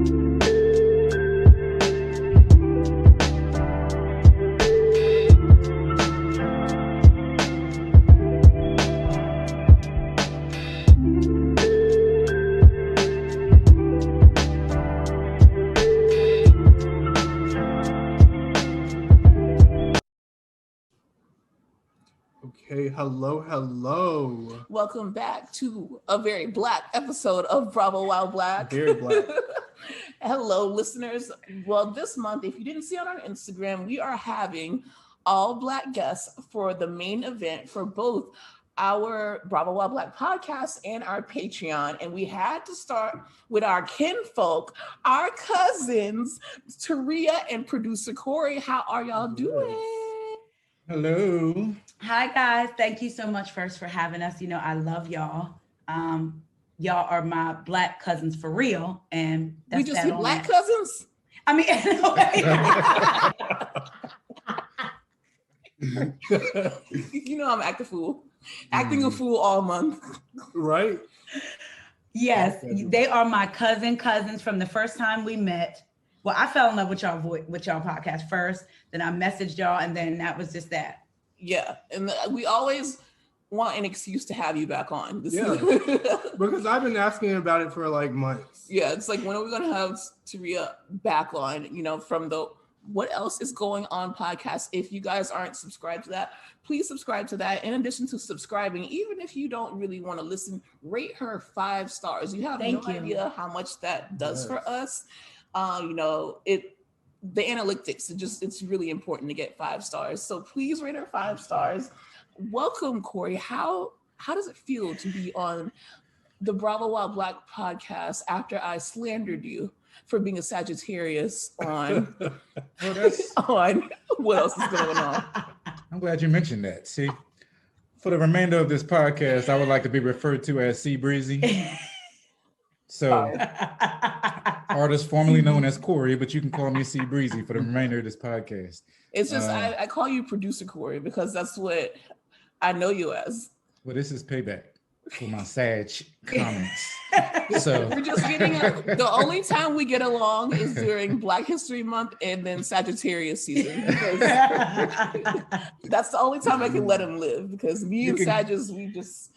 Okay, hello. Welcome back to a very Black episode of Bravo While Black. Very Black. Hello, listeners. Well, this month, if you didn't see on our Instagram, we are having all Black guests for the main event for both our Bravo While Black podcast and our Patreon. And we had to start with our kinfolk, our cousins, Taria and producer Corey. How are y'all doing? Hello. Hi guys, thank you so much first for having us. You know, I love y'all. Y'all are my Black cousins for real, and that's we just hit Black cousins. I mean, you know, I'm acting a fool all month, right? Yes, they are my cousins from the first time we met. Well, I fell in love with y'all podcast first, then I messaged y'all, and then that was just that. Yeah, and we always want an excuse to have you back on. Because I've been asking about it for like months. Yeah, it's like, when are we going to have Taria back on, you know, from the What Else Is Going On podcast. If you guys aren't subscribed to that, please subscribe to that. In addition to subscribing, even if you don't really want to listen, rate her 5 stars. You have no idea how much that does for us. You know, the analytics, it's really important to get 5 stars. So please rate her 5 stars. Welcome, Corey. How does it feel to be on the Bravo While Black podcast after I slandered you for being a Sagittarius on on What Else Is Going On? I'm glad you mentioned that. See, for the remainder of this podcast, I would like to be referred to as CBREEZY. So, artist formerly known as Corey, but you can call me CBREEZY for the remainder of this podcast. It's just, I call you producer Corey because that's what I know you as. Well, this is payback for my Sag comments. So we're just getting the only time we get along is during Black History Month and then Sagittarius season. That's the only time I can let him live, because me and Sagittarius, we just...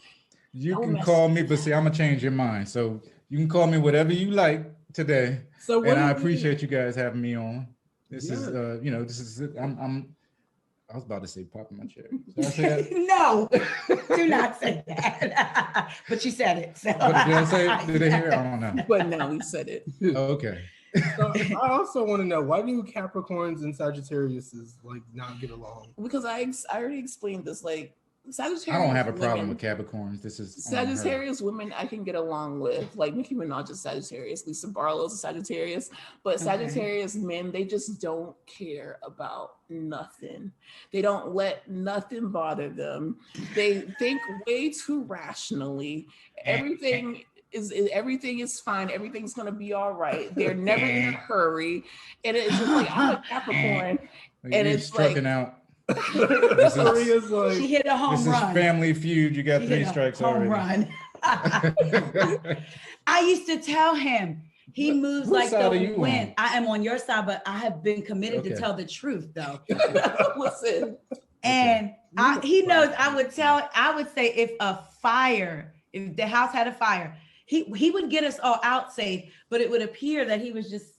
You can call me, but see, I'm gonna change your mind. So you can call me whatever you like today. So and I appreciate you guys having me on. This is, you know, I was about to say pop in my chair. Did I say that? No, do not say that. But you said it. So. But did I say it? Did they hear it? I don't know. But now we said it. Oh, okay. So I also want to know, why do Capricorns and Sagittarius like not get along? Because I already explained this. Like, Sagittarius, I don't have a problem with Capricorns. This is Sagittarius women I can get along with. Like Nicki Minaj is Sagittarius, Lisa Barlow's a Sagittarius, but Sagittarius men, they just don't care about nothing. They don't let nothing bother them. They think way too rationally. Everything is fine. Everything's gonna be all right. They're never in a hurry, and it's just like, I'm a Capricorn, and it's striking like, out. She hit a home run. This is Family Feud. You got 3 strikes already. Run. I used to tell him he moves like the wind. I am on your side, but I have been committed to tell the truth, though. Listen, and he knows. I would say if the house had a fire, he would get us all out safe, but it would appear that he was just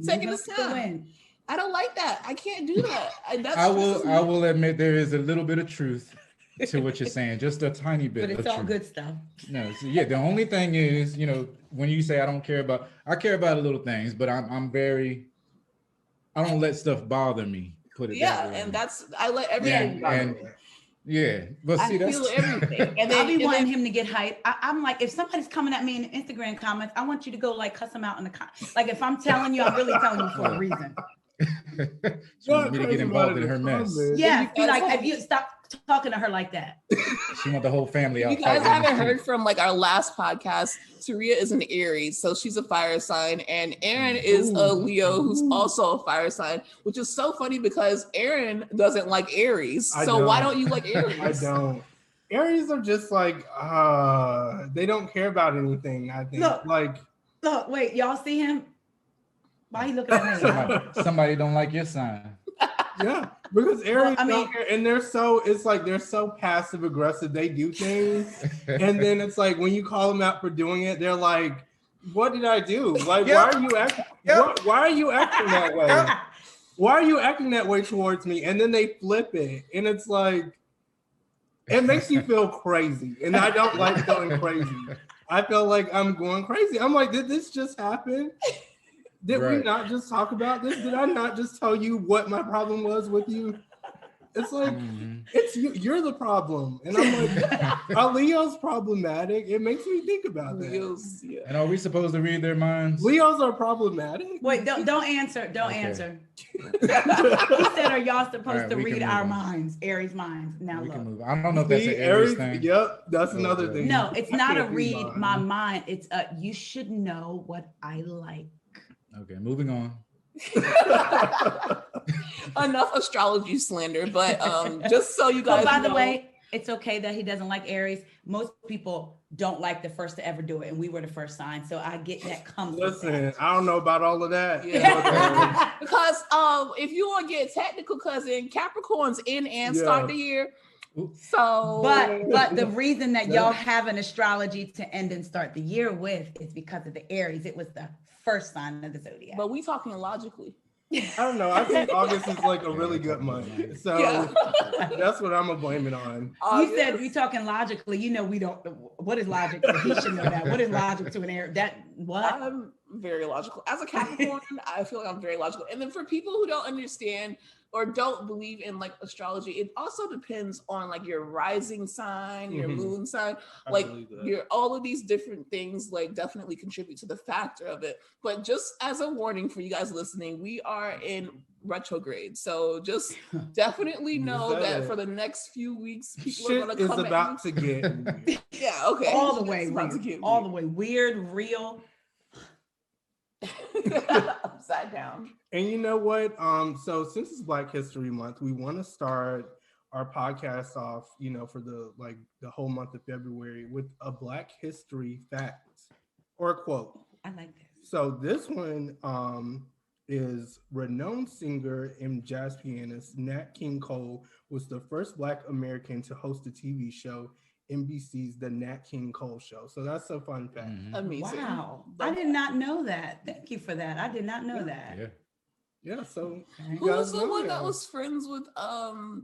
taking us the wind. I don't like that. I can't do that. I will admit there is a little bit of truth to what you're saying, just a tiny bit. But it's all good stuff. No, so yeah. The only thing is, you know, when you say I care about the little things, but I don't let stuff bother me. Put it that way. And I let everything bother me. Yeah, but see, I feel everything. And I'll be wanting him to get hyped. I'm like, if somebody's coming at me in the Instagram comments, I want you to go like cuss them out in the comments. Like if I'm telling you, I'm really telling you for a reason. She wants me to get involved in her mess. Yeah, be like, if you stop talking to her like that. She want the whole family out. You guys haven't heard from like our last podcast. Taria is an Aries, so she's a fire sign, and Aaron is a Leo who's also a fire sign, which is so funny because Aaron doesn't like Aries. Why don't you like Aries? I don't. Aries are just like they don't care about anything. I think. Look, wait, y'all see him? Why are you looking at me? Somebody don't like your sign. Yeah, because Aries, Well, and they're so passive aggressive. They do things, and then it's like when you call them out for doing it, they're like, "What did I do? Like, why are you acting? Why are you acting that way? Why are you acting that way towards me?" And then they flip it, and it's like, it makes you feel crazy, and I don't like feeling crazy. I feel like I'm going crazy. I'm like, did this just happen? Did we not just talk about this? Did I not just tell you what my problem was with you? It's like, it's you. You're the problem. And I'm like, are Leos problematic? It makes me think about that. Leos, yeah. And are we supposed to read their minds? Leos are problematic? Wait, don't answer. Don't answer. He said, are y'all supposed to read our minds, Aries' minds? Now we look. can move. I don't know if that's an Aries thing. Yep, that's another thing. No, it's not a read my mind. It's you should know what I like. Okay, moving on. Enough astrology slander, but just so you guys by know. the way, it's okay that he doesn't like Aries. Most people don't like the first to ever do it, and we were the first sign, so I get that comes. Listen, I don't know about all of that. Yeah. Because if you want to get technical, cousin, Capricorn's in and start the year. So, but the reason that y'all have an astrology to end and start the year with is because of the Aries. It was the first sign of the zodiac. But we talking logically. I don't know. I think August is like a really good month. So that's what I'm gonna blame it on. You said we talking logically. You know, we don't. What is logic? He should know that. What is logic to an Aries? I'm very logical. As a Capricorn, I feel like I'm very logical. And then for people who don't understand or don't believe in like astrology, it also depends on like your rising sign, your moon sign, like your all of these different things like definitely contribute to the factor of it. But just as a warning for you guys listening, we are in retrograde, so just definitely know that for the next few weeks, people are going to come about to get yeah, okay, all the way weird, all the way weird, real. Upside down. And you know what? So since it's Black History Month, we want to start our podcast off, you know, for the whole month of February with a Black History fact or a quote. I like this. So this one is renowned singer and jazz pianist Nat King Cole was the first Black American to host a TV show, NBC's The Nat King Cole Show. So that's a fun fact. Amazing. Wow. I did not know that. Thank you for that. I did not know that. Yeah, so who was the one that was friends with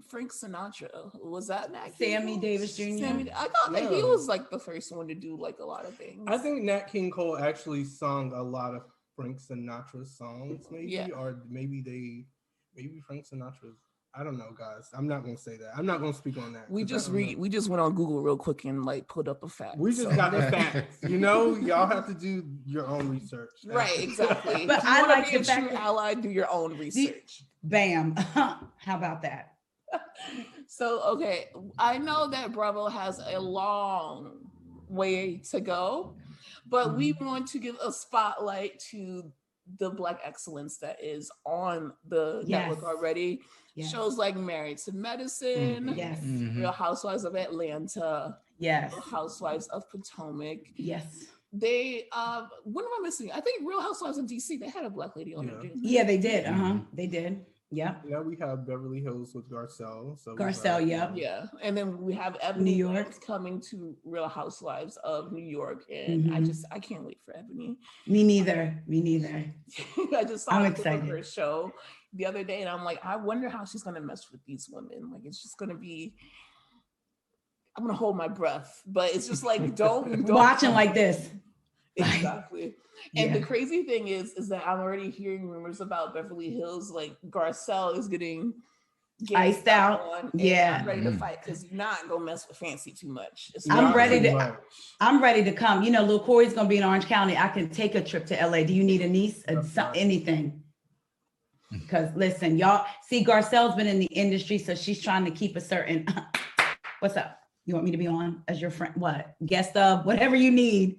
Frank Sinatra? Was that Nat King Sammy Davis Jr.? I thought that he was like the first one to do like a lot of things. I think Nat King Cole actually sung a lot of Frank Sinatra songs, or maybe Frank Sinatra. I don't know, guys. I'm not gonna say that. I'm not gonna speak on that. We just went on Google real quick and like put up a fact. We just got the facts. You know, y'all have to do your own research. Right, exactly. But I like the fact true ally, do your own research. Bam. How about that? So okay, I know that Bravo has a long way to go, but we want to give a spotlight to the Black excellence that is on the network already. Yes. Shows like Married to Medicine, Real Housewives of Atlanta, Real Housewives of Potomac. Yes. They what am I missing? I think Real Housewives of DC, they had a Black lady on it. Yeah, they did. They did. Yeah. Yeah, we have Beverly Hills with Garcelle. So yeah. And then we have Ebony New York coming to Real Housewives of New York. And I can't wait for Ebony. Me neither. I just saw her show the other day and I'm like, I wonder how she's gonna mess with these women. Like it's just gonna be, I'm gonna hold my breath, but it's just like don't watching like this. Exactly. And the crazy thing is that I'm already hearing rumors about Beverly Hills, like Garcelle is getting iced out. I'm ready to fight because you're not gonna mess with Fancy too much. I'm ready to come. You know, Lil Corey's gonna be in Orange County. I can take a trip to LA. Do you need a niece? Anything? Because listen, y'all see, Garcelle's been in the industry, so she's trying to keep a certain. What's up? You want me to be on as your friend? What guest of whatever you need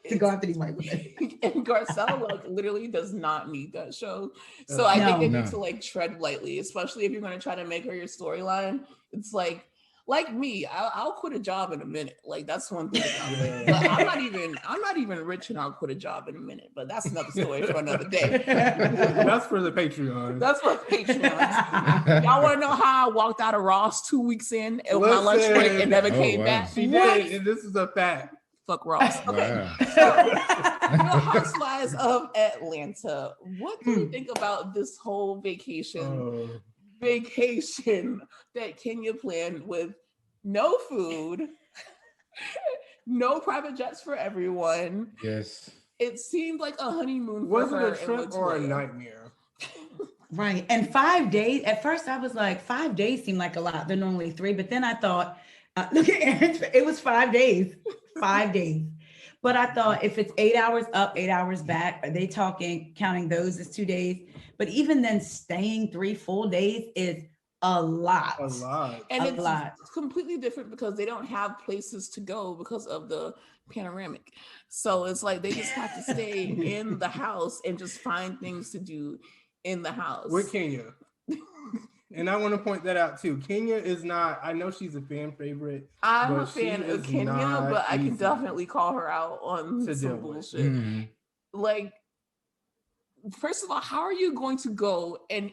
to go after these white women? And Garcelle like literally does not need that show, so I think they need to like tread lightly, especially if you're going to try to make her your storyline. It's like like me, I'll quit a job in a minute. Like that's one thing about me. But I'm not even rich and I'll quit a job in a minute. But that's another story for another day. That's for the Patreon. That's for Patreon. Y'all want to know how I walked out of Ross 2 weeks in and my lunch break and never came back? She did, and this is a fact. Fuck Ross. Okay. Wow. The Housewives of Atlanta. What do you think about this whole vacation that Kenya planned with no food, no private jets for everyone? Yes. It seemed like a honeymoon. Was it a trip or a nightmare? Right. And 5 days, at first I was like, 5 days seemed like a lot. They're normally 3. But then I thought, look at Aaron's, it was 5 days. 5 days. But I thought if it's 8 hours up, 8 hours back, are they counting those as 2 days? But even then, staying 3 full days is a lot. A lot. And it's completely different because they don't have places to go because of the panoramic. So it's like they just have to stay in the house and just find things to do in the house. With Kenya. And I want to point that out too. Kenya is not, I know she's a fan favorite. I'm a fan of Kenya, but I can definitely call her out on some bullshit. Mm-hmm. Like, first of all, how are you going to go and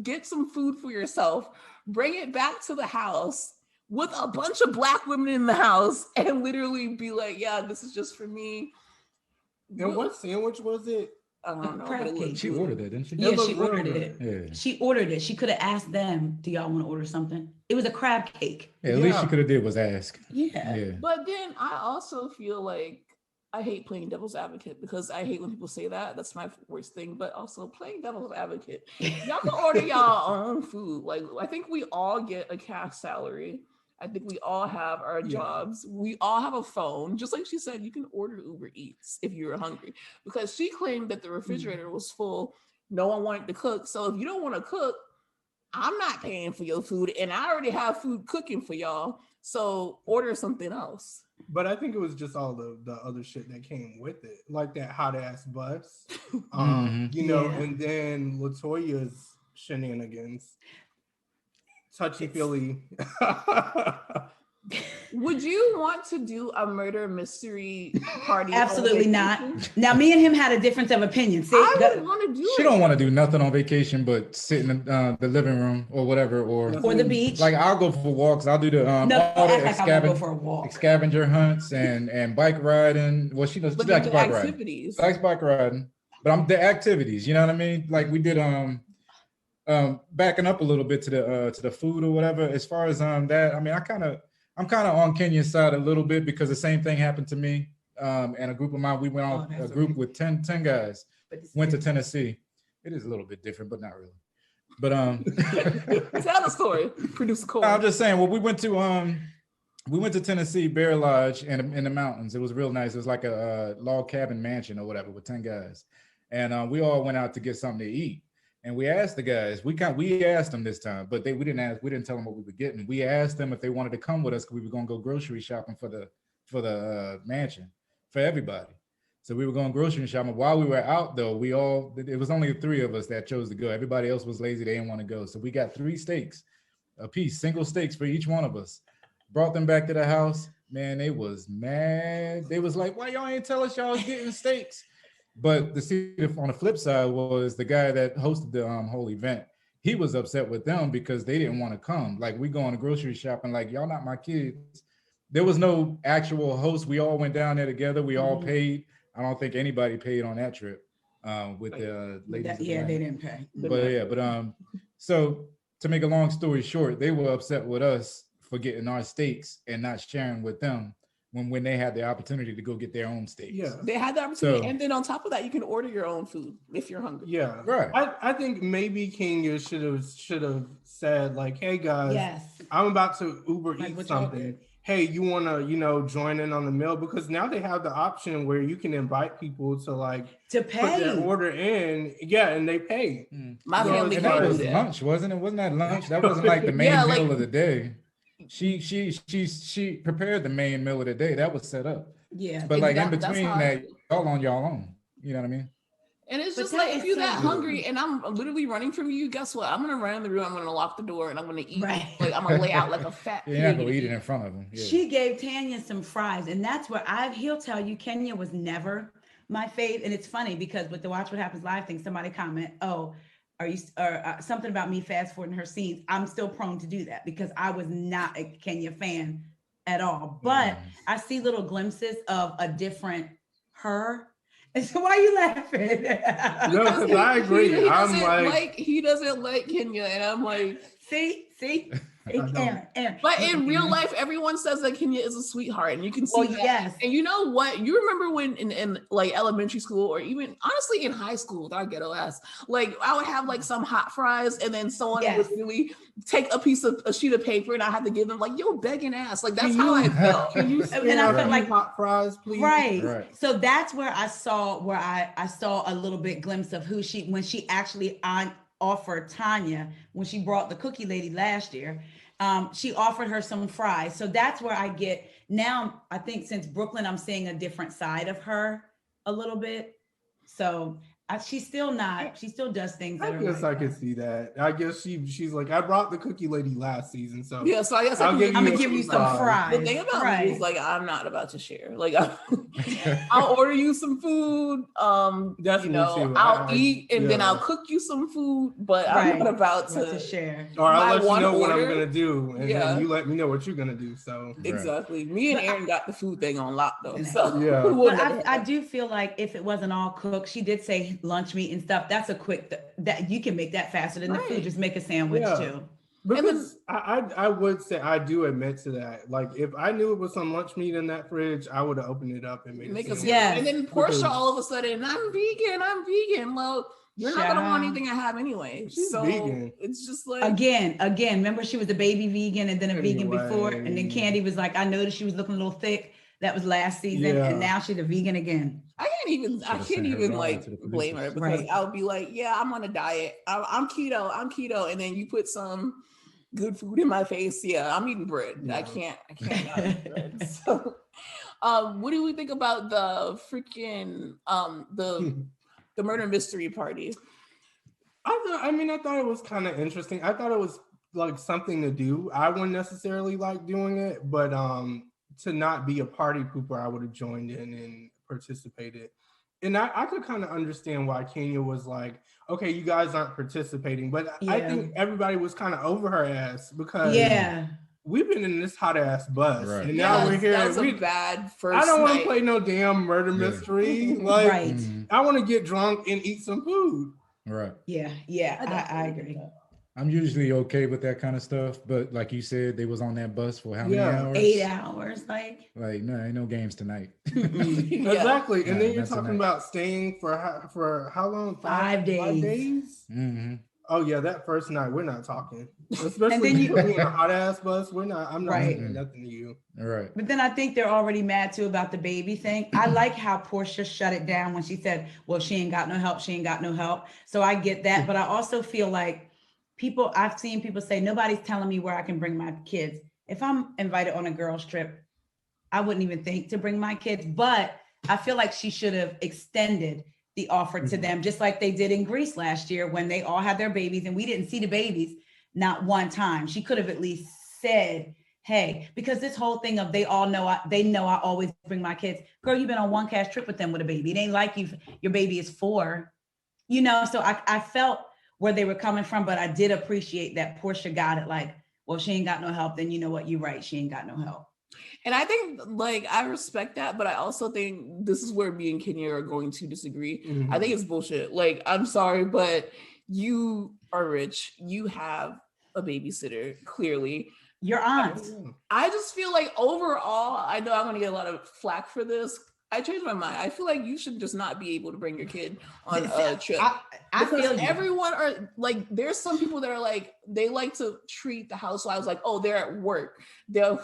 get some food for yourself, bring it back to the house with a bunch of Black women in the house and literally be like, yeah, this is just for me? And what sandwich was it? I don't know. Crab cake. She ordered it, didn't she? Yeah, she ordered it. Yeah. She ordered it. She could have asked them, do y'all want to order something? It was a crab cake. Yeah, at least she could have did was ask. Yeah. But then I also feel like I hate playing devil's advocate because I hate when people say that. That's my worst thing. But also playing devil's advocate. Y'all can order y'all own food. Like, I think we all get a cash salary. I think we all have our jobs. We all have a phone. Just like she said, you can order Uber Eats if you're hungry. Because she claimed that the refrigerator was full. No one wanted to cook. So if you don't want to cook, I'm not paying for your food. And I already have food cooking for y'all. So order something else. But I think it was just all the other shit that came with it. Like that hot ass bus. You know, and then LaToya's shenanigans. Touchy-feely. Would you want to do a murder mystery party? Absolutely not. Now, me and him had a difference of opinion. See, I would want to do She don't want to do nothing on vacation but sit in the living room or whatever, or the beach. Like, I'll go for walks. I'll do the all the go for a walk. scavenger hunts and bike riding. Well, she knows. She likes bike activities. riding. Likes bike riding, but I'm the activities. You know what I mean? Like we did backing up a little bit to the food or whatever. As far as that, I mean, I'm kind of on Kenya's side a little bit because the same thing happened to me and a group of mine. We went on a group with 10 guys, went to Tennessee. It is a little bit different, but not really. But tell the story, producer Corey. I'm just saying. Well, we went to Tennessee, Bear Lodge, in the mountains. It was real nice. It was like a log cabin mansion or whatever with 10 guys, and we all went out to get something to eat. And we asked the guys, we asked them this time, but we didn't tell them what we were getting. We asked them if they wanted to come with us because we were going to go grocery shopping for the mansion for everybody. So we were going grocery shopping. While we were out though, it was only the 3 of us that chose to go. Everybody else was lazy. They didn't want to go. So we got 3 steaks a piece, single steaks for each one of us. Brought them back to the house. Man, they was mad. They was like, why y'all ain't tell us y'all was getting steaks? But on the flip side was the guy that hosted the whole event. He was upset with them because they didn't want to come. Like, we going to grocery shopping, like, y'all not my kids. There was no actual host. We all went down there together. We all paid. I don't think anybody paid on that trip with the ladies. They didn't pay. But so to make a long story short, they were upset with us for getting our steaks and not sharing with them. When they had the opportunity to go get their own steaks. Yeah. They had the opportunity. And then on top of that, you can order your own food if you're hungry. Yeah. Right. I think maybe Kenya should have said, like, hey guys, I'm about to Uber eat something. Hey, you want to, join in on the meal? Because now they have the option where you can invite people to pay. Put their order in. Yeah, and they pay. My family and that was lunch, wasn't it? Wasn't that lunch? That wasn't like the main meal of the day. She prepared the main meal of the day. That was set up. Yeah. But like in between that, y'all on y'all own. You know what I mean? And it's just like, if you're that hungry and I'm literally running from you, guess what? I'm gonna run in the room, I'm gonna lock the door, and I'm gonna eat. Right. Like I'm gonna lay out like a fat pig. You're not gonna eat it in front of him. Yeah. She gave Tanya some fries, and that's where he'll tell you Kenya was never my fave. And it's funny because with the Watch What Happens Live thing, somebody comment, oh, are you, or something about me fast forwarding her scenes. I'm still prone to do that because I was not a Kenya fan at all. But I see little glimpses of a different her. And so why are you laughing? No, because I agree. I'm like, he doesn't like Kenya, and I'm like, see. Aaron. But in real life, everyone says that Kenya is a sweetheart, and you can see that. Yes. And you know what? You remember when in like elementary school, or even honestly in high school with our ghetto ass, like I would have like some hot fries, and then someone would really take a sheet of paper, and I had to give them like, yo, begging ass. Like that's how I felt. Can you and I felt like hot fries, please? Right. So that's where I saw I saw a little bit glimpse of who when she actually offered Tanya when she brought the cookie lady last year. She offered her some fries. So that's where I get now. I think since Brooklyn, I'm seeing a different side of her a little bit. So she's still does things. I guess I could see that. I guess she's like, I brought the cookie lady last season, so yeah. So I guess I'm gonna give you some fries. The thing about me is like, I'm not about to share. Like, I'll order you some food. I'll eat and then I'll cook you some food, but I'm not about to share. Or I'll let you know what I'm gonna do, and then you let me know what you're gonna do. So exactly. Me and Aaron got the food thing on lock though. So but I do feel like if it wasn't all cooked, she did say lunch meat and stuff. That's a quick that you can make that faster than the food. Just make a sandwich too. Because I would say I do admit to that. Like if I knew it was some lunch meat in that fridge, I would have opened it up and made a sandwich. And then Portia all of a sudden, I'm vegan. Well, you're not gonna want anything I have anyway. She's vegan. It's just like again. Remember, she was a baby vegan and then a vegan before, and then Candy was like, I noticed she was looking a little thick. That was last season, and now she's a vegan again. I can't even like blame her because I'll be like, yeah, I'm on a diet. I'm keto, and then you put some good food in my face. Yeah, I'm eating bread. I can't not eat bread. So, what do we think about the freaking the murder mystery party? I thought it was kind of interesting. I thought it was like something to do. I wouldn't necessarily like doing it, but to not be a party pooper, I would have joined in and participated. And I could kind of understand why Kenya was like, okay, you guys aren't participating, but I think everybody was kind of over her ass because we've been in this hot ass bus, and now we're here. That's a bad first. I don't want to play no damn murder mystery. Like, I want to get drunk and eat some food. Right. Yeah. I agree. I'm usually okay with that kind of stuff, but like you said, they was on that bus for how many hours? 8 hours, like no, ain't no games tonight. Exactly, and then you're talking about staying for how long? 5 days. 5 days. Mm-hmm. Oh yeah, that first night we're not talking, especially you in a hot ass bus. I'm not saying nothing to you. All right. But then I think they're already mad too about the baby thing. I like how Portia shut it down when she said, "Well, she ain't got no help. She ain't got no help." So I get that, but I also feel like. I've seen people say, nobody's telling me where I can bring my kids. If I'm invited on a girls trip, I wouldn't even think to bring my kids, but I feel like she should have extended the offer to them, just like they did in Greece last year when they all had their babies and we didn't see the babies not one time. She could have at least said, hey, because this whole thing of they know I always bring my kids. Girl, you've been on one cash trip with them with a baby. It ain't like your baby is 4, so I felt where they were coming from, but I did appreciate that Portia got it like, well, she ain't got no help, then you know what, you're right, she ain't got no help. And I think like I respect that, but I also think this is where me and Kenya are going to disagree. Mm-hmm. I think it's bullshit. Like, I'm sorry, but you are rich, you have a babysitter, clearly. Your aunt. I just feel like overall, I know I'm gonna get a lot of flack for this. I changed my mind. I feel like you should just not be able to bring your kid on a trip. I feel everyone are like, there's some people that are like, they like to treat the housewives like, oh, they're at work, they're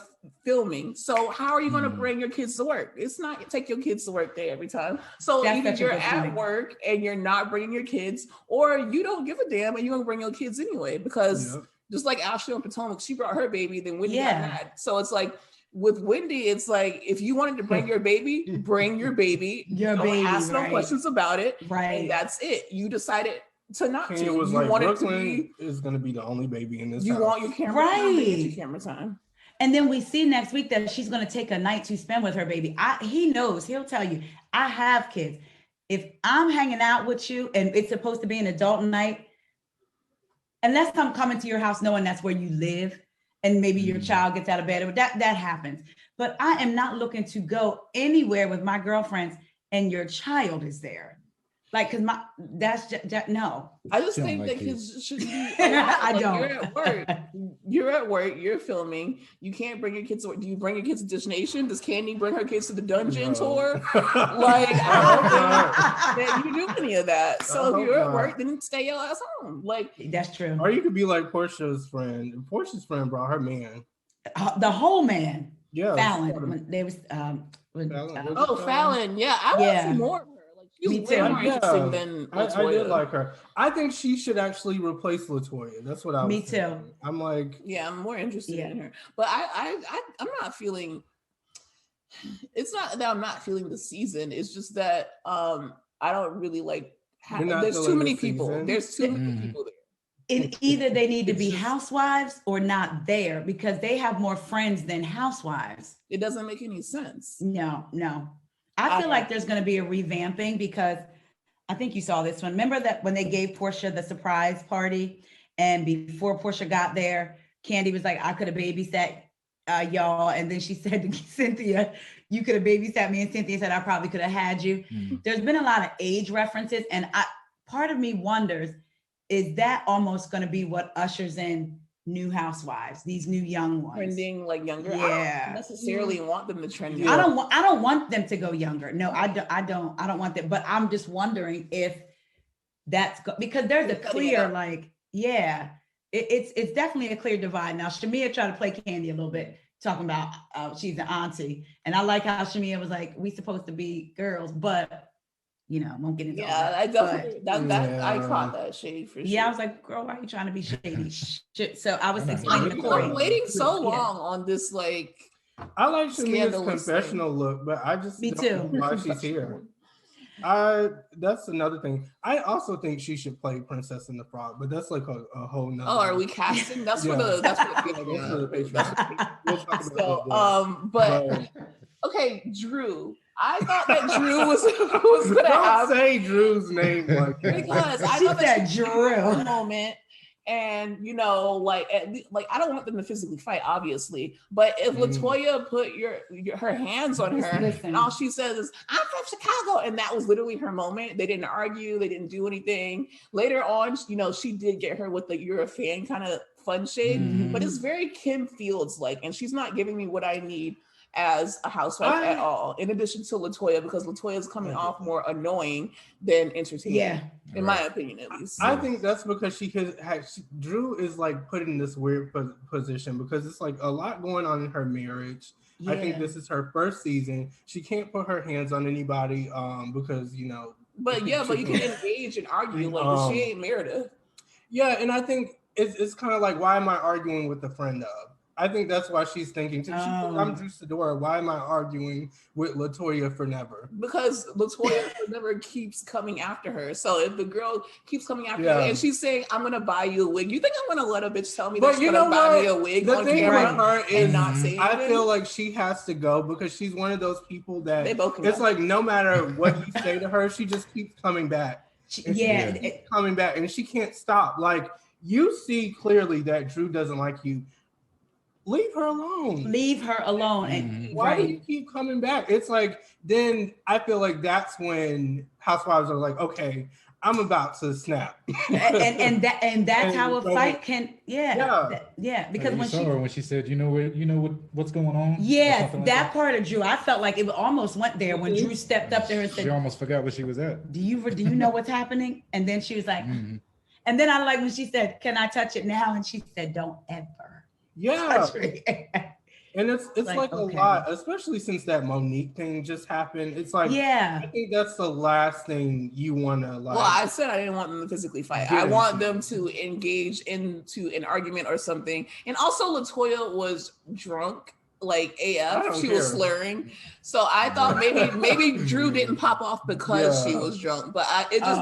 filming. So how are you going to bring your kids to work? It's not take your kids to work day every time. So either you're at work and you're not bringing your kids, or you don't give a damn and you're going to bring your kids anyway, because just like Ashley on Potomac, she brought her baby, then Whitney got mad. So it's like, With Wendy, it's like, if you wanted to bring your baby, bring your baby. Don't ask no questions about it. Right. And that's it. You decided to not Kenya to. was You like, wanted Brooklyn is going to be the only baby in this You house. want your camera time, then get your camera time. And then we see next week that she's going to take a night to spend with her baby. He knows, he'll tell you, I have kids. If I'm hanging out with you and it's supposed to be an adult night, unless I'm coming to your house knowing that's where you live and maybe your child gets out of bed, that happens. But I am not looking to go anywhere with my girlfriends and your child is there. Like, cause that's just no. I just think that kids should be. I don't. You're at work. You're at work. You're filming. You can't bring your kids. Do you bring your kids to Dish Nation? Does Candy bring her kids to the dungeon tour? Like, I don't think that you do any of that. So if you're at work, then stay your ass home. Like, that's true. Or you could be like Portia's friend. Portia's friend brought her man. The whole man. Yeah. Fallon. When they was Fallon. Yeah, I want to see more. Me too. More interesting than Latoya. I did like her. I think she should actually replace Latoya. That's what I was thinking. Too. I'm like, I'm more interested in her. But I'm not feeling. It's not that I'm not feeling the season. It's just that I don't really like. There's too many people. There's too many people there. And either they need to be housewives or not there because they have more friends than housewives. It doesn't make any sense. No. I feel like there's going to be a revamping because I think you saw this one. Remember that when they gave Portia the surprise party and before Portia got there, Candy was like, I could have babysat y'all. And then she said to Cynthia, you could have babysat me. And Cynthia said, I probably could have had you. There's been a lot of age references. And part of me wonders, is that almost going to be what ushers in new housewives, these new young ones trending like younger? Yeah. I don't necessarily want them to trend. I don't want them to go younger. No, I don't want them, but I'm just wondering if that's because there's a clear it's definitely a clear divide. Now Shamia tried to play Candy a little bit, talking about she's an auntie, and I like how Shamia was like, we supposed to be girls, but won't get into all that. I definitely I caught that shade for sure. Yeah, I was like, girl, why are you trying to be shady? So I was explaining to Corey. I'm waiting so long on this, like, I like Shamia's confessional look, but I just Me too. don't know why she's here. That's another thing. I also think she should play Princess and the Frog, but that's like a whole nother. Oh, are we casting? That's for the Patreon. We'll talk about but okay, Drew. I thought that Drew was gonna have. Don't say Drew's name like that. Because I thought that Drew moment, and like I don't want them to physically fight, obviously, but if Latoya put her hands on her, and all she says is, "I'm from Chicago," and that was literally her moment. They didn't argue, they didn't do anything. Later on, she did get her with the "you're a fan" kind of fun shade, but it's very Kim Fields like, and she's not giving me what I need as a housewife at all, in addition to Latoya, because Latoya is coming off more annoying than entertaining, in my opinion, at least. I think that's because Drew is like put in this weird position because it's like a lot going on in her marriage. I think this is her first season. She can't put her hands on anybody because But you can engage and argue like she ain't Meredith. Yeah, and I think it's kind of like, why am I arguing with a friend of? I think that's why she's thinking too. I'm Drew Sidora. Why am I arguing with Latoya for never? Because Latoya for never keeps coming after her. So if the girl keeps coming after her and she's saying, I'm going to buy you a wig, you think I'm going to let a bitch tell me that she's going to buy me a wig on camera and not say anything? I feel like she has to go because she's one of those people that it's like no matter what you say to her, she just keeps coming back. Coming back and she can't stop. Like you see clearly that Drew doesn't like you. Leave her alone. And why do you keep coming back? It's like, then I feel like that's when housewives are like, okay, I'm about to snap. and that's how a fight can, because when she said, what's going on? Yeah, that part of Drew, I felt like it almost went there when Drew stepped up there and said, she almost forgot where she was at. Do you know what's happening? And then she was like, and then I like when she said, can I touch it now? And she said, don't ever. Yeah. And it's like a lot, especially since that Monique thing just happened. It's like, I think that's the last thing you want to like. Well, I said I didn't want them to physically fight. I want them to engage into an argument or something. And also Latoya was drunk like AF. She was slurring. So I thought maybe Drew didn't pop off because she was drunk, but it just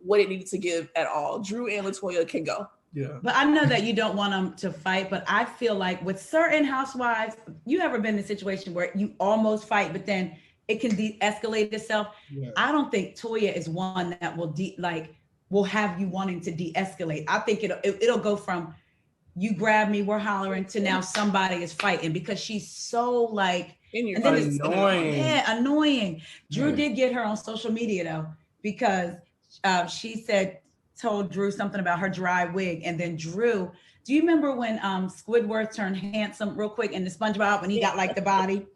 what it needed to give at all. Drew and LaToya can go. Yeah. But I know that you don't want them to fight, but I feel like with certain housewives, you ever been in a situation where you almost fight, but then it can de-escalate itself? Yeah. I don't think Toya is one that will have you wanting to de-escalate. I think it'll go from you grab me, we're hollering, to now somebody is fighting, because she's so like, and then annoying. Annoying. Drew did get her on social media though, because she told Drew something about her dry wig, and then Drew, do you remember when Squidward turned handsome real quick in the SpongeBob when he got like the body?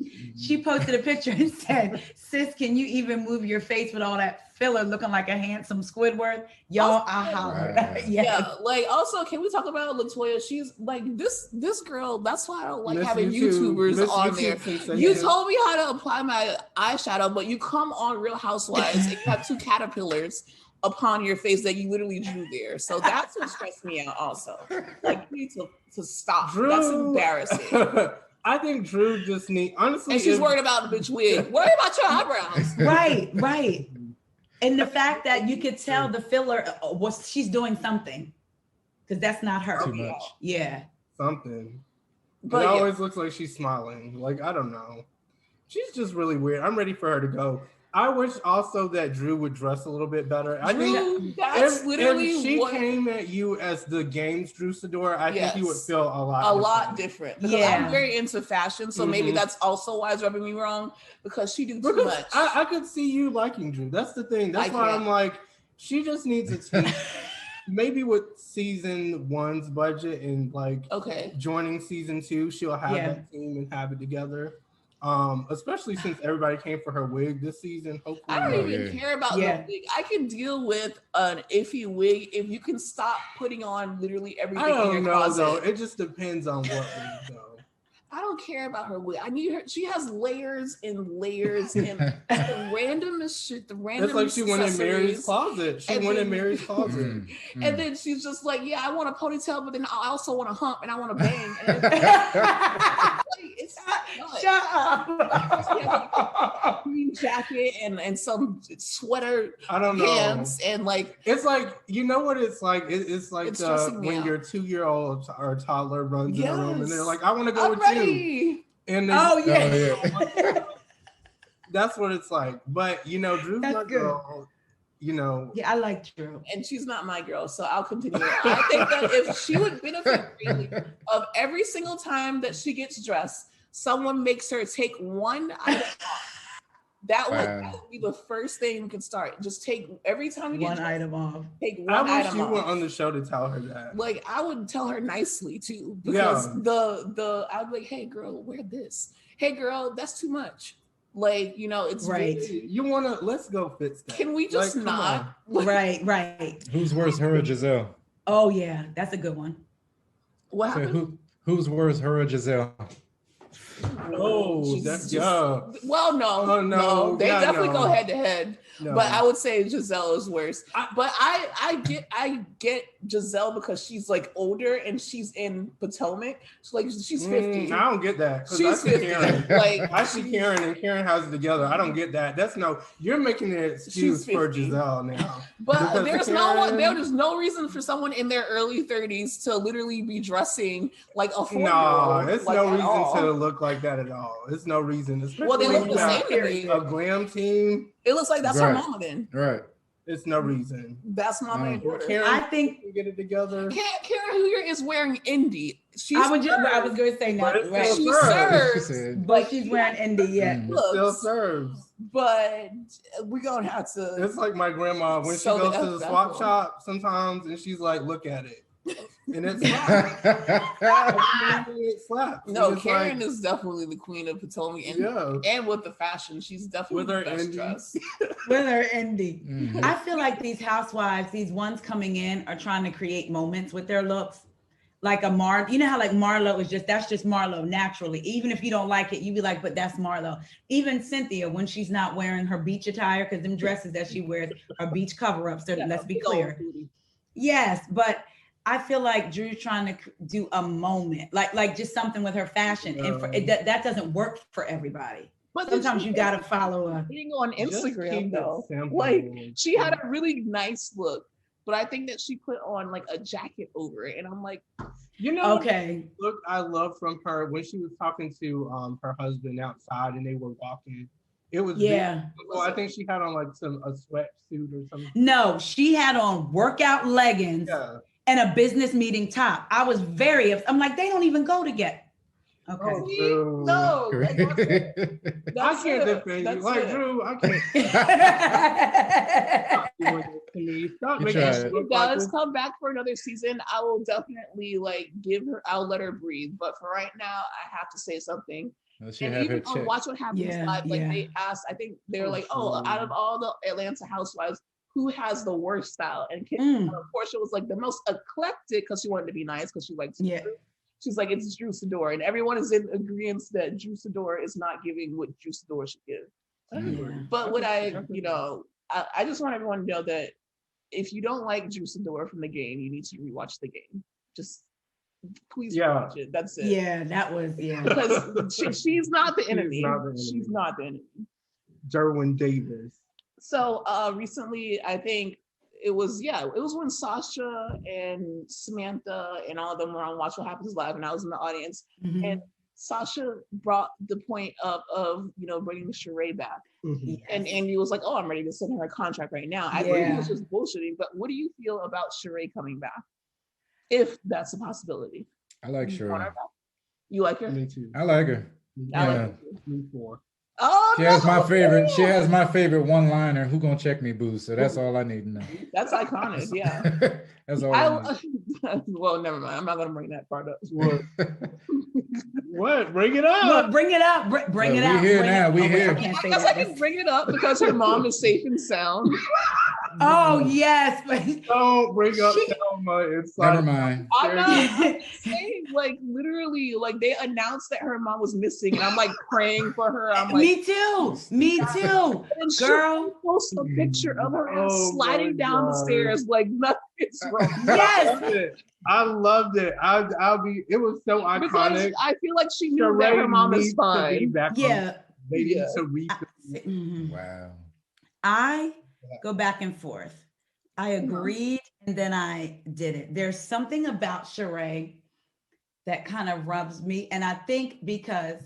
She posted a picture and said, "Sis, can you even move your face with all that filler looking like a handsome Squidward?" Y'all, I hollered. Yeah, like also, can we talk about LaToya? She's like this girl. That's why I don't like having YouTubers on there. You told me how to apply my eyeshadow, but you come on Real Housewives and you have two caterpillars upon your face that you literally drew there. So that's what stressed me out also. Like, you need to stop. Drew, that's embarrassing. I think Drew just honestly. And she's worried about the bitch wig. Worry about your eyebrows. Right. And the fact that you could tell the filler she's doing something, because that's not her. Too much. Yeah. Something. But it always looks like she's smiling. Like, I don't know. She's just really weird. I'm ready for her to go. I wish also that Drew would dress a little bit better. I think if she came at you as the game's Drew Sidor, I think you would feel a lot different. Because I'm very into fashion, so maybe that's also why it's rubbing me wrong, because she do too much. I could see you liking Drew. That's the thing. That's why I'm like, she just needs a team. Maybe with season 1's budget and joining season 2, she'll have that team and have it together. Especially since everybody came for her wig this season. Hopefully, I don't even care about the wig. I can deal with an iffy wig if you can stop putting on literally everything. I don't know though. It just depends on what wig though. I don't care about her wig. I need her. She has layers and layers and the randomest shit. It's like she went in Mary's closet. And then she's just like, yeah, I want a ponytail, but then I also want a hump and I want to bang. Shut up. Green jacket and some sweater. I don't know. Pants and like it's like, you know what it's like. It's like when your 2-year-old or a toddler runs in the room and they're like, I want to go with you. And that's what it's like. But Drew's my girl. I like Drew, and she's not my girl, so I'll continue. I think that if she would benefit really of every single time that she gets dressed, someone makes her take one item off. That would be the first thing we can start. Just take every time you get one item off. Take one item off. I wish you went on the show to tell her that. Like, I would tell her nicely too, because I'd be like, hey girl, wear this. Hey girl, that's too much. Like, it's right. You want to, let's go fix that. Can we just not? Right. Who's worse, her or Giselle? Oh yeah, that's a good one. What happened? Who's worse, her or Giselle? Oh, that's well, no. They definitely go head to head. No. But I would say Giselle is worse. But I get Giselle because she's like older and she's in Potomac. So like she's 50. I don't get that. She's 50. Like I see Karen and Karen has it together. I don't get that. You're making an excuse for Giselle now. But there's no reason for someone in their early 30s to literally be dressing like a 4-year-old. No, it's no reason to look like that at all. It's no reason. Well, they look the same to me. A glam team. It looks like that's her mama then. Right. It's no reason. That's mama and daughter. Karen, I think we get it together. Karen Hillier is wearing indie. I was going to say no. Right. She serves, but she's wearing indie. Yeah, still serves. But we're gonna have to. It's like my grandma when she goes to the swap shop sometimes, and she's like, "Look at it." And it's slaps. No, Karen is definitely the queen of Potomac, and with the fashion, she's definitely with the best dressed. With her indie. Mm-hmm. I feel like these housewives, these ones coming in, are trying to create moments with their looks. Like you know how like Marlo is that's just Marlo naturally. Even if you don't like it, you be like, but that's Marlo. Even Cynthia, when she's not wearing her beach attire, because them dresses that she wears are beach cover-ups. So let's be clear. Yes, but I feel like Drew's trying to do a moment, like just something with her fashion, and that doesn't work for everybody. But sometimes you gotta follow a thing on Instagram though. Like she had a really nice look, but I think that she put on like a jacket over it, and I'm like, okay. Look, I love from her when she was talking to her husband outside, and they were walking. It was well, I think she had on like a sweatsuit or something. No, she had on workout leggings and a business meeting top. I was I'm like, they don't even go together. Okay. Oh, no, I can't defend you. Like Drew, I can't. Stop making if she does come back for another season, I will definitely I'll let her breathe. But for right now, I have to say something. And even on Watch What Happens Live, they asked, I think they're like, out of all the Atlanta housewives, who has the worst style? And Portia was like the most eclectic because she wanted to be nice because she likes Drew. She's like, it's Drew Sidor. And everyone is in agreement that Drew Sidor is not giving what Drew Sidor should give. But what I just want everyone to know that if you don't like Drew Sidor from the game, you need to rewatch the game. Just please watch it. That's it. Yeah, that was because she's not the enemy. She's not the enemy. Derwin Davis. So recently, I think it was when Sasha and Samantha and all of them were on Watch What Happens Live, and I was in the audience, and Sasha brought the point up of bringing Sheree back, and Andy was like, "Oh, I'm ready to send her a contract right now." I think it was just bullshitting. But what do you feel about Sheree coming back? If that's a possibility. I like Sheree. You like her? Me too. I like her. I like her. Me too. Oh, she has my favorite. She has my favorite one-liner. Who gonna check me, boo? So that's all I need to know. That's iconic. Yeah. That's all. Well, never mind. I'm not gonna bring that part up. What? Bring it up. Look, bring it up. Bring it out. We here now. We here. I guess I can bring it up because her mom is safe and sound. Oh yes, but don't bring up Selma. It's never mind. I'm not saying literally they announced that her mom was missing, and I'm praying for her. I'm like, me too. And girl, post a picture of her sliding down the stairs like nothing is wrong. Yes, I loved it. I'll be. It was so iconic. Because I feel like she knew that her mom is fine. They need to read. Wow. I go back and forth. I agreed, and then I did it. There's something about Sheree that kind of rubs me, and I think because,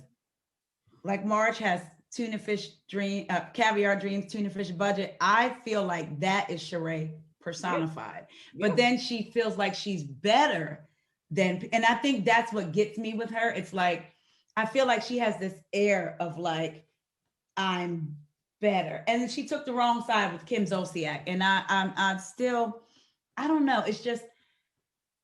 like Marge has tuna fish dream, caviar dreams, tuna fish budget. I feel like that is Sheree personified. But then she feels like she's better than, and I think that's what gets me with her. It's like I feel like she has this air of I'm better, and she took the wrong side with Kim Zolciak, and I'm still, I don't know. It's just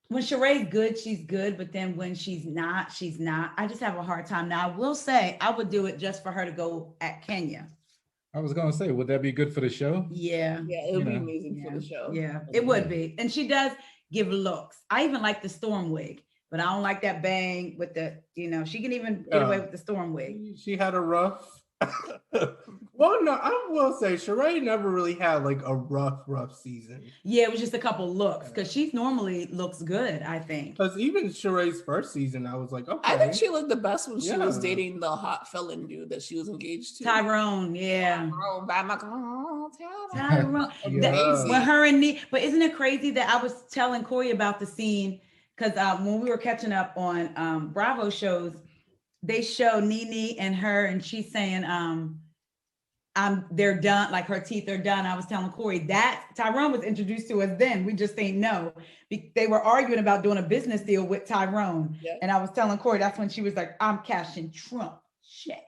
when Sheree's good, she's good, but then when she's not, she's not. I just have a hard time. Now, I will say I would do it just for her to go at Kenya. I was gonna say, would that be good for the show? Yeah, it would be amazing for the show. Yeah, it would be, and she does give looks. I even like the storm wig, but I don't like that bang with the. She can even get away with the storm wig. She had a rough. Well, no, I will say Sheree never really had a rough season. Yeah, it was just a couple looks because she normally looks good, I think. Because even Sheree's first season, I was like, okay. I think she looked the best when she was dating the hot felon dude that she was engaged to. Tyrone, Tyrone. Amazing. With her and but isn't it crazy that I was telling Corey about the scene because when we were catching up on Bravo shows, they show Nene and her, and she's saying, they're done, like her teeth are done. I was telling Corey that Tyrone was introduced to us then. We just ain't know. They were arguing about doing a business deal with Tyrone. Yeah. And I was telling Corey, that's when she was like, I'm cashing Trump. Shit.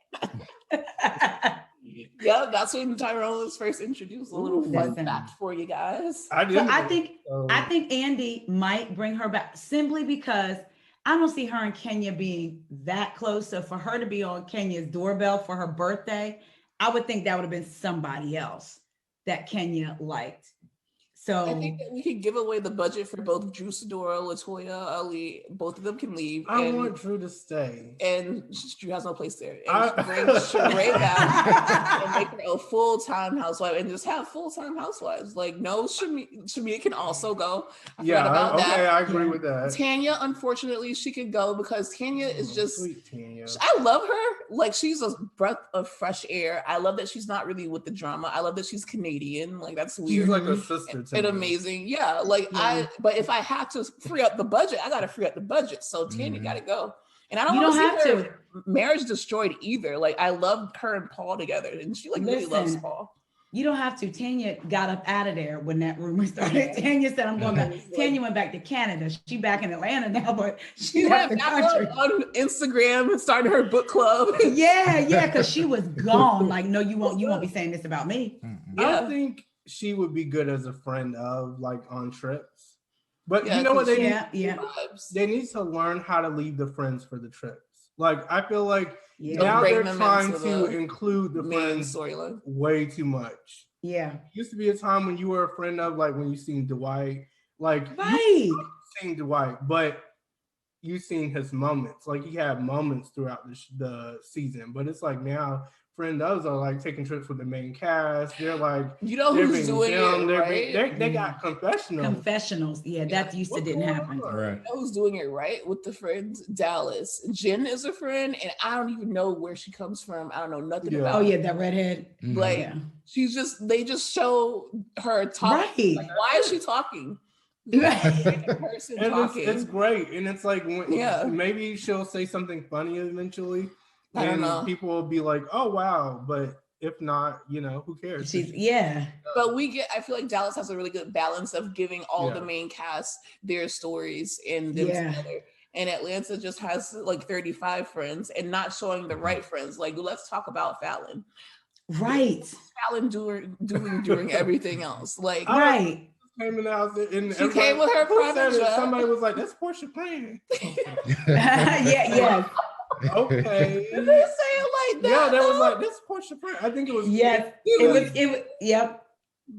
Yeah, that's when Tyrone was first introduced. A little fun fact for you guys. I think Andy might bring her back simply because I don't see her and Kenya being that close. So for her to be on Kenya's doorbell for her birthday, I would think that would have been somebody else that Kenya liked. So I think that we can give away the budget for both Drew Sidora, LaToya, Ali. Both of them can leave. I want Drew to stay. And Drew has no place there. And bring Sheree back and make her a full-time housewife and just have full-time housewives. Like, no, Shamia can also go. I agree with that. Tanya, unfortunately, she could go because Tanya is just sweet Tanya. I love her. Like, she's a breath of fresh air. I love that she's not really with the drama. I love that she's Canadian. Like, that's weird. She's like a sister to and amazing. Yeah. Like but if I have to free up the budget, I gotta free up the budget. So Tanya gotta go. And I don't have to marriage destroyed either. Like, I loved her and Paul together, and she really loves Paul. You don't have to. Tanya got up out of there when that rumor started. Tanya said, I'm going back. Tanya went back to Canada. She back in Atlanta now, but she left the country. On Instagram and started her book club. Yeah, because she was gone. Like, no, you won't be saying this about me. I think she would be good as a friend of, like, on trips. But you know what they need? They need to learn how to leave the friends for the trips. Like, I feel like now they're trying to include the friends storyline way too much. Yeah. It used to be a time when you were a friend of, like, when you seen Dwight, like, you seen Dwight, but you seen his moments. Like, he had moments throughout the season, but it's like now friend ofs are like taking trips with the main cast. They're like, you know who's doing it, right? They got confessionals. Yeah, that used to didn't happen. Right. You know who's doing it right with the friends? Dallas. Jen is a friend, and I don't even know where she comes from. I don't know nothing about. Oh yeah, that redhead. Like she's they just show her talking. Like, why is she talking? It's great, and it's like maybe she'll say something funny eventually. I don't know. People will be like, "Oh wow," but if not, who cares? But I feel like Dallas has a really good balance of giving all the main cast their stories and them together. And Atlanta just has like 35 friends and not showing the right friends. Like, let's talk about Fallon. Right. Fallon doing everything else. Like, right. Came in the house and she came with her private jet. Somebody was like, "That's Portia Cran." Yeah. Okay. Did they say it like that? Yeah, they was like, "This Portia Cran." I think it was. Yes. It was. Yep.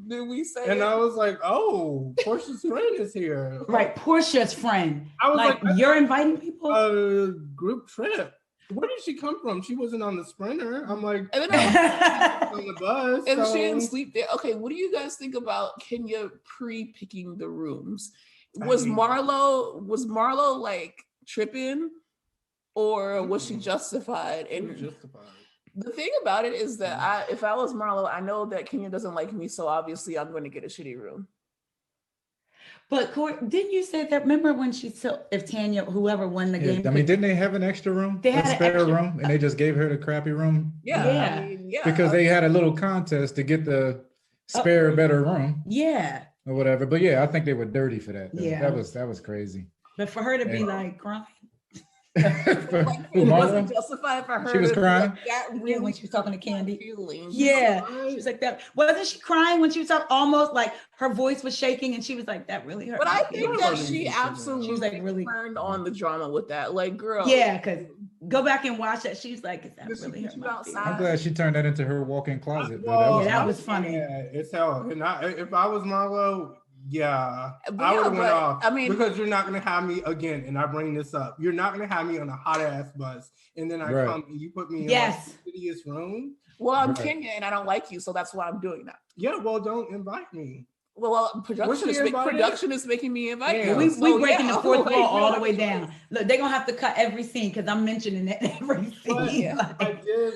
Did we say? And I was like, "Oh, Portia's friend is here." Right, Portia's friend. I was like you're inviting people. A group trip. Where did she come from? She wasn't on the Sprinter. I'm like, and then on the bus. And she didn't sleep there. Okay, what do you guys think about Kenya pre-picking the rooms? Was Marlo like tripping, or was she justified? And justified. The thing about it is that if I was Marlo, I know that Kenya doesn't like me, so obviously I'm going to get a shitty room. But Corey, didn't you say that? Remember when if Tanya, whoever won the game? I mean, didn't they have an extra room? They had a spare room, and they just gave her the crappy room. Yeah. Because they had a little contest to get the spare better room. Yeah. Or whatever. But yeah, I think they were dirty for that. Though. Yeah. That was crazy. But for her to be like crying. It wasn't justified for her. She was crying. Like that really when she was talking to Candy. Feeling. Yeah, she was like that. Wasn't she crying when she was talking? Almost like her voice was shaking, and she was like, "That really hurt." But I think that she absolutely she was like really turned on the drama with that. Like, girl. Yeah, because go back and watch that. She's like, "Is that really hurt?" I'm glad she turned that into her walk-in closet. That was funny. Yeah, it's hell. And if I was Marlo. Yeah, I would have went off. I mean, because you're not gonna have me again, and I bring this up. You're not gonna have me on a hot ass bus, and then I come and you put me in a hideous room. Well, I'm Kenya, and I don't like you, so that's why I'm doing that. Yeah, well, don't invite me. Well, production is making me invite you. We breaking the fourth wall all the way down. Look, they're gonna have to cut every scene because I'm mentioning it every scene.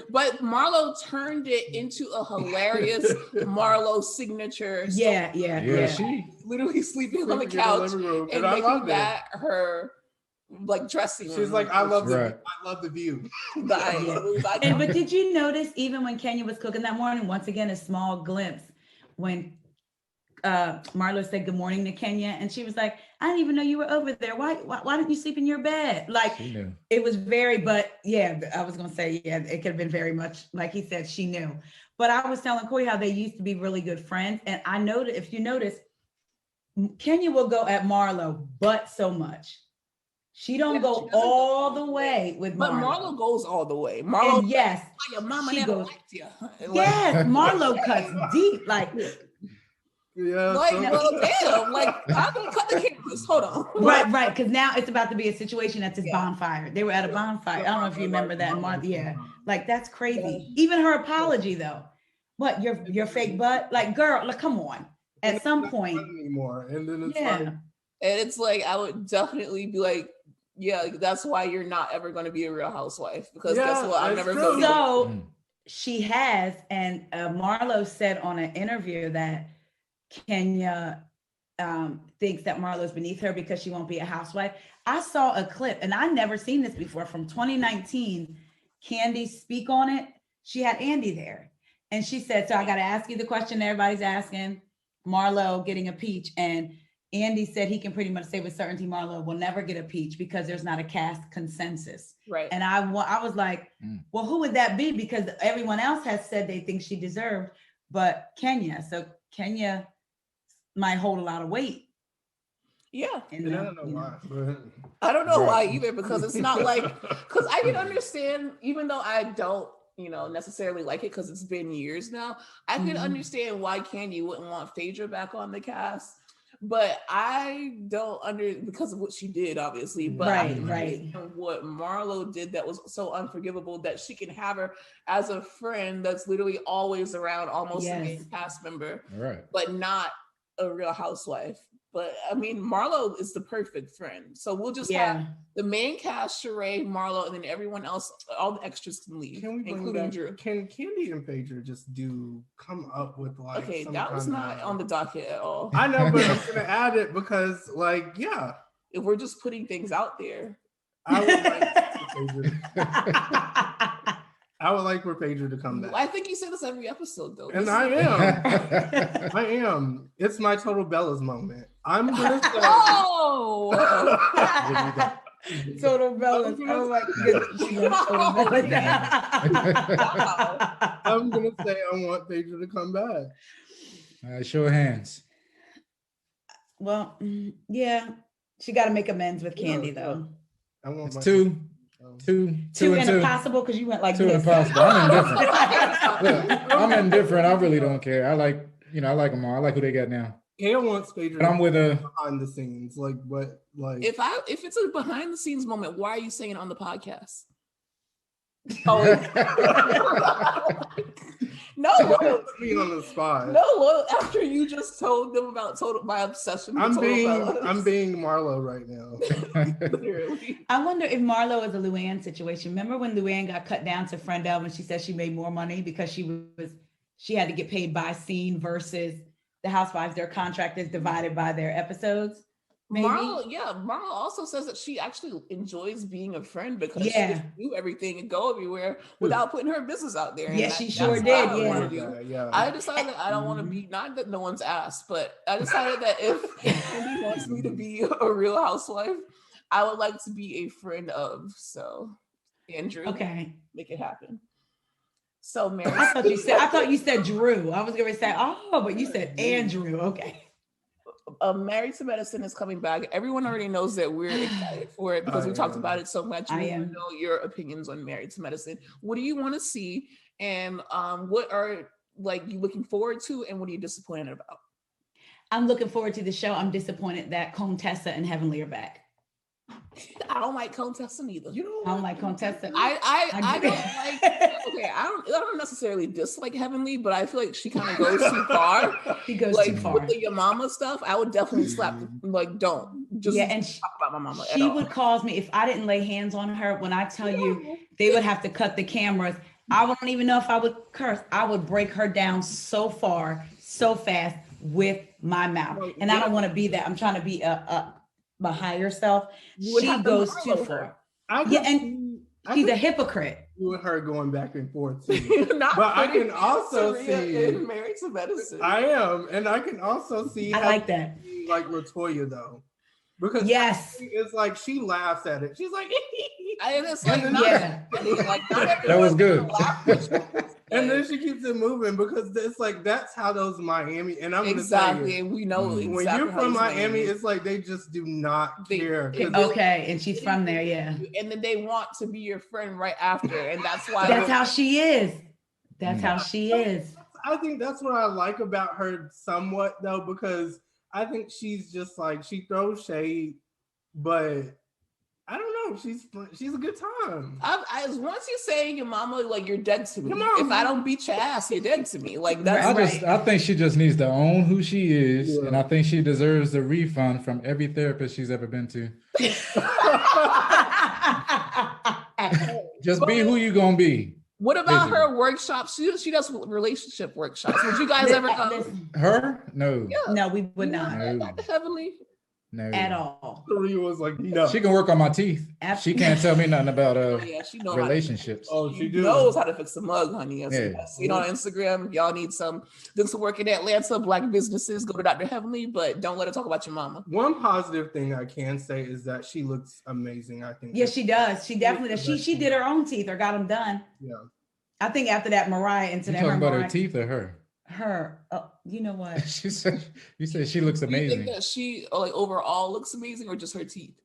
But Marlo turned it into a hilarious Marlo signature. Yeah. She literally sleeping on the couch and making that her like dressing room. She's like, I love the view. But did you notice even when Kenya was cooking that morning? Once again, a small glimpse when Marlo said good morning to Kenya, and she was like, "I didn't even know you were over there. Why didn't you sleep in your bed?" Like it was very, but yeah, I was gonna say it could have been very much like he said. She knew, but I was telling Corey how they used to be really good friends, and I know that if you notice, Kenya will go at Marlo, but so much. She don't go all the way with Marlo. But Marlo goes all the way. Marlo, and yes, your mama never liked you. Yes, Marlo cuts deep, like. Yeah. Like, well, damn. Like, I'm gonna cut the cameras. Hold on. Right. Because now it's about to be a situation at this bonfire. They were at a bonfire. I don't know if you remember that, Martha. Yeah. Like, that's crazy. Even her apology, though. What, your fake butt? Like, girl, like, come on. At some point. Anymore. And then it's and it's like, I would definitely be like, yeah, that's why you're not ever going to be a Real Housewife, because guess what? I'm never going to. So she has, and Marlo said on an interview that Kenya thinks that Marlo's beneath her because she won't be a housewife. I saw a clip, and I never seen this before, from 2019. Candy speak on it. She had Andy there, and she said, "So I got to ask you the question everybody's asking." Marlo getting a peach, and Andy said he can pretty much say with certainty Marlo will never get a peach because there's not a cast consensus. Right. And I was like, well, who would that be? Because everyone else has said they think she deserved, but Kenya. So Kenya might hold a lot of weight. Yeah. And I don't know why. But... I don't know why either, because it's not like, because I can understand, even though I don't, necessarily like it because it's been years now, I can understand why Candy wouldn't want Phaedra back on the cast. But I don't because of what she did, obviously. But right. What Marlo did that was so unforgivable, that she can have her as a friend that's literally always around, almost a main cast member, but not a Real Housewife. But I mean, Marlo is the perfect friend. So we'll just have the main cast, Sheree, Marlo, and then everyone else, all the extras can leave, including Drew. Can Candy and Phaedra just come up with like... Okay, that was not on the docket at all. I know, but I'm going to add it because if we're just putting things out there. I would like for Phaedra to come back. I think you say this every episode, though. And I am. I am. It's my Total Bellas moment. I'm going to say... Total Bellas. Oh my goodness. I'm going to say I want Phaedra to come back. All right, show of hands. Well, yeah. She got to make amends with Candy, though. I want two and impossible, because you went like two this. Impossible. I'm indifferent. Look, I'm indifferent. I really don't care. I like them all. I like who they got now. Gail wants Phaedra. But I'm with a behind the scenes, if it's a behind the scenes moment, why are you saying it on the podcast? No, put me on the spot. No, after you just told them about my obsession. I'm being Marlo right now. Literally. I wonder if Marlo is a Luann situation. Remember when Luann got cut down to Friendel when she said she made more money because she had to get paid by scene versus the Housewives, their contract is divided by their episodes. Maybe? Marlo also says that she actually enjoys being a friend because she can do everything and go everywhere without putting her business out there. Yeah, she sure did. I decided that I don't want to be, not that no one's asked, but I decided that if Andy wants me to be a Real Housewife, I would like to be a friend of. So, Andrew, make it happen. So, Mary, I thought you said Drew. I was going to say, but you said Andrew. Okay. Married to Medicine is coming back. Everyone already knows that we're excited for it because we talked about it so much. We want to know your opinions on Married to Medicine. What do you want to see, and what are you looking forward to, and what are you disappointed about? I'm looking forward to the show. I'm disappointed that Contessa and Heavenly are back. I don't like Contessa neither. I don't like Contessa. I don't like. Okay, I don't necessarily dislike Heavenly, but I feel like she kind of goes too far. She goes too far. With the Your Mama stuff, I would definitely slap. Don't just and talk about my mama. She would cause me if I didn't lay hands on her. When I tell you, they would have to cut the cameras. I wouldn't even know if I would curse. I would break her down so far, so fast with my mouth, and I don't want to be that. I'm trying to be a higher self. She goes too far. And she's a hypocrite. You and her going back and forth too. But I can also see Married to Medicine. I am, and I can also see. I like that. Like LaToya though, because it's like she laughs at it. She's like, and it's like, that was good. And then she keeps it moving because it's like that's how those Miami, and I'm exactly, and we know when you're from Miami, it's like they just do not care. And she's from there, and then they want to be your friend right after, and that's why that's how she is. That's how she is. I think that's what I like about her somewhat though, because I think she's just like, she throws shade, but I don't know. She's a good time. Once you say your mama, like, you're dead to me. If I don't beat your ass, you're dead to me. Like, that's I think she just needs to own who she is, and I think she deserves a refund from every therapist she's ever been to. Just be who you gonna be. What about her workshops? She does relationship workshops. Would you guys ever go? Her? No. Yeah. No, we would not. No. Heavenly? No. At all. Sheree was like, no. She can work on my teeth. Absolutely. She can't tell me nothing about she relationships. She knows how to fix a mug, honey. See it on Instagram. Y'all need some to work in Atlanta, Black businesses. Go to Dr. Heavenly, but don't let her talk about your mama. One positive thing I can say is that she looks amazing. I think. Yeah, she does. She definitely does. She did her own teeth or got them done. Yeah. I think after that Mariah incident. You talking about her teeth or her? Her. You know what? You said she looks amazing. Do you think that she overall looks amazing, or just her teeth?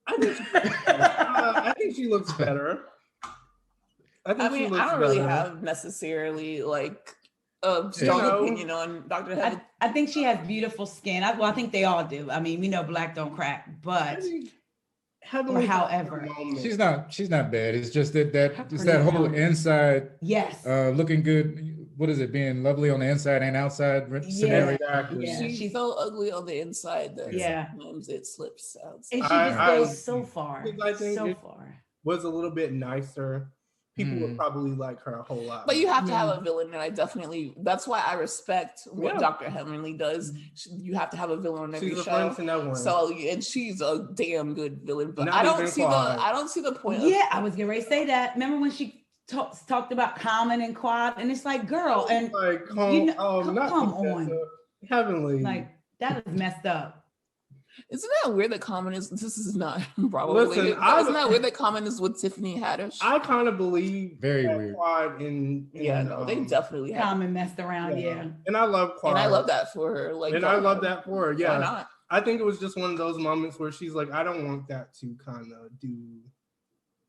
I think she looks better. I don't really have necessarily a strong opinion on Dr. Heaven. I think she has beautiful skin. I think they all do. I mean, we know Black don't crack, but however, she's not bad. It's just that whole inside, yes, looking good. What is it? Being lovely on the inside and outside scenario. Yeah. She's so ugly on the inside that sometimes it slips out. And she just goes so far. I think was a little bit nicer. People would probably like her a whole lot. But you have to have a villain, and that's why I respect what Dr. Heavenly does. You have to have a villain on every show. So, and she's a damn good villain. But I don't see the point. Yeah, I was getting ready to say that. Remember when she talked about Common and Quad, and it's like, girl, and come on, Heavenly, like that is messed up. Isn't that weird that Common is? This is not probably. Listen, isn't that weird that Common is with Tiffany Haddish? I kind of believe very weird. Quad they definitely have. Common messed around, and I love Quad, and I love that for her. I love that for her. Yeah, why not? I think it was just one of those moments where she's like, I don't want that to kind of do.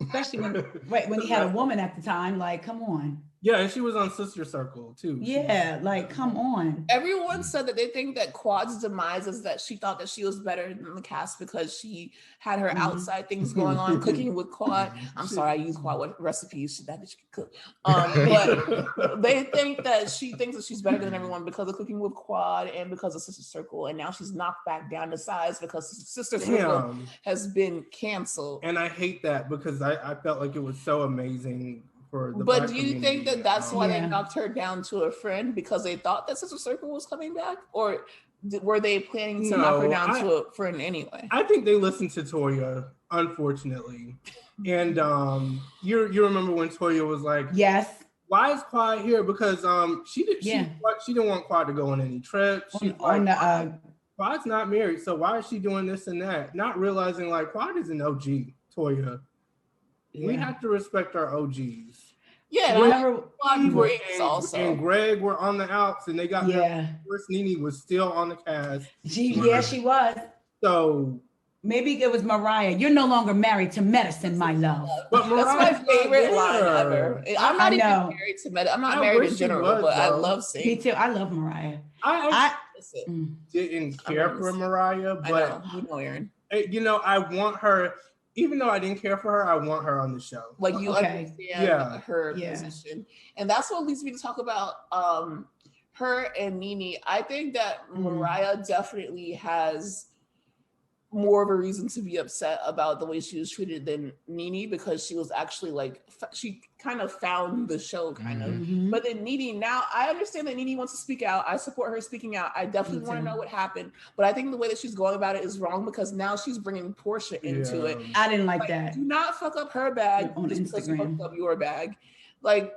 Especially when he had a woman at the time, like, come on. Yeah, and she was on Sister Circle too. Yeah, like, come on. Everyone said that they think that Quad's demise is that she thought that she was better than the cast because she had her outside things going on, cooking with Quad. I'm sorry, I use Quad recipes. That bitch can cook. But they think that she thinks that she's better than everyone because of cooking with Quad and because of Sister Circle. And now she's knocked back down to size because Sister Circle has been canceled. And I hate that because I felt like it was so amazing. But do you think that that's why they knocked her down to a friend because they thought that Sister Circle was coming back, or were they planning to knock her down to a friend anyway? I think they listened to Toya, unfortunately, and you remember when Toya was like, "Yes, why is Quad here?" Because she didn't want Quad to go on any trips. Quad's not married, so why is she doing this and that? Not realizing like Quad is an OG, Toya. Yeah. We have to respect our OGs. Yeah, and Greg were on the outs, and they got first. Nene was still on the cast. She was. So maybe it was Mariah. You're no longer married to medicine, my love. But that's my favorite line ever. I'm not even married to medicine. I'm not married in general, but I love singing. Me too. I love Mariah. I didn't care for Mariah, but Aaron. I want her. Even though I didn't care for her, I want her on the show. Like you understand her position. And that's what leads me to talk about her and Nene. I think that Mariah definitely has more of a reason to be upset about the way she was treated than Nene because she was actually she kind of found the show kind of. But then Nene, now I understand that Nene wants to speak out. I support her speaking out. I definitely want to know what happened. But I think the way that she's going about it is wrong because now she's bringing Portia into it. I didn't like that. Do not fuck up her bag on just Instagram. Because you fucked up your bag. Like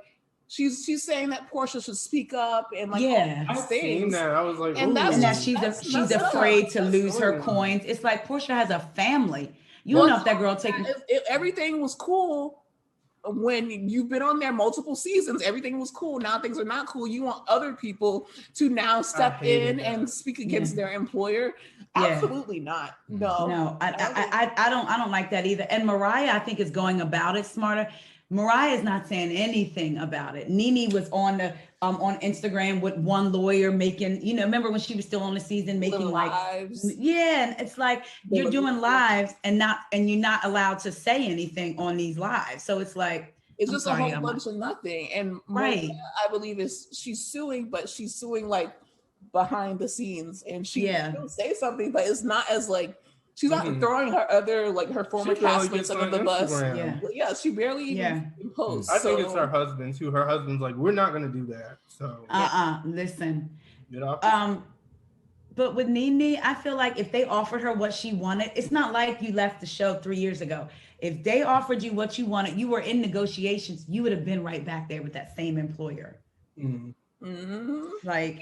she's saying that Portia should speak up and I've seen that. I was like, and that she's afraid to lose her coins. It's like Portia has a family. You don't know if that girl if everything was cool when you've been on there multiple seasons, everything was cool. Now things are not cool. You want other people to now step in and speak against their employer. Absolutely not. No, I don't like that either. And Mariah, I think, is going about it smarter. Mariah's not saying anything about it. Nene was on the on Instagram with one lawyer making, remember when she was still on the season making like lives. Yeah, and it's like you're doing lives and you're not allowed to say anything on these lives. So it's like it's just a whole bunch of nothing. And right, I believe she's suing, but she's suing like behind the scenes, and she will say something, but it's not as like she's not throwing her other like her former castmates under the bus. Yeah, she barely even posts. I think it's her husband too. Her husband's like, we're not gonna do that. So listen. But with Nene, I feel like if they offered her what she wanted, it's not like you left the show 3 years ago. If they offered you what you wanted, you were in negotiations, you would have been right back there with that same employer. Like,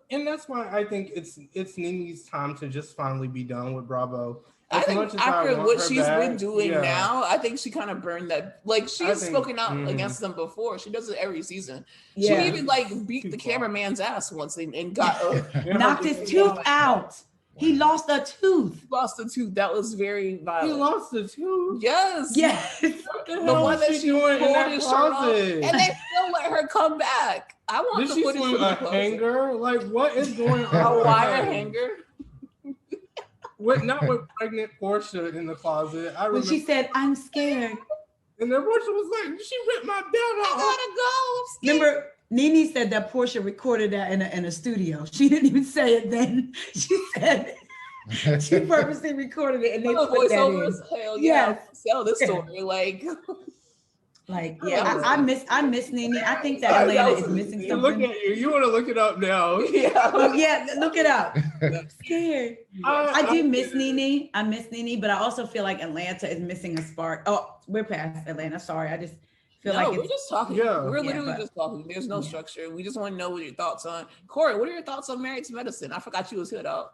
and that's why I think it's Nene's time to just finally be done with Bravo. I think after what she's been doing now, I think she kind of burned that. Like she's spoken out against them before. She does it every season. She even like beat the cameraman's ass once and got knocked his tooth out. He lost a tooth. He lost a tooth. That was very violent. He lost a tooth. Yes. The one that she pulled his shirt off, and they still let her come back. I want to put it a hanger. Like what is going on? A wire hanger. Not with pregnant Portia in the closet. I remember when she said, "I'm scared," and then Portia was like, "She ripped my belt off. I gotta go." Remember, Nene said that Portia recorded that in a studio. She didn't even say it then. She said she purposely recorded it, and they put that in. Hell yeah, sell this story I miss Nene. I think that Atlanta is missing something. Look at you. You want to look it up now? Look it up. I'm scared. I do miss Nene. I miss Nene, but I also feel like Atlanta is missing a spark. Oh, we're past Atlanta. Sorry, I just feel like we're just talking. We're literally just talking. There's no structure. We just want to know what your thoughts on Corey. What are your thoughts on Married to Medicine? I forgot you was here though.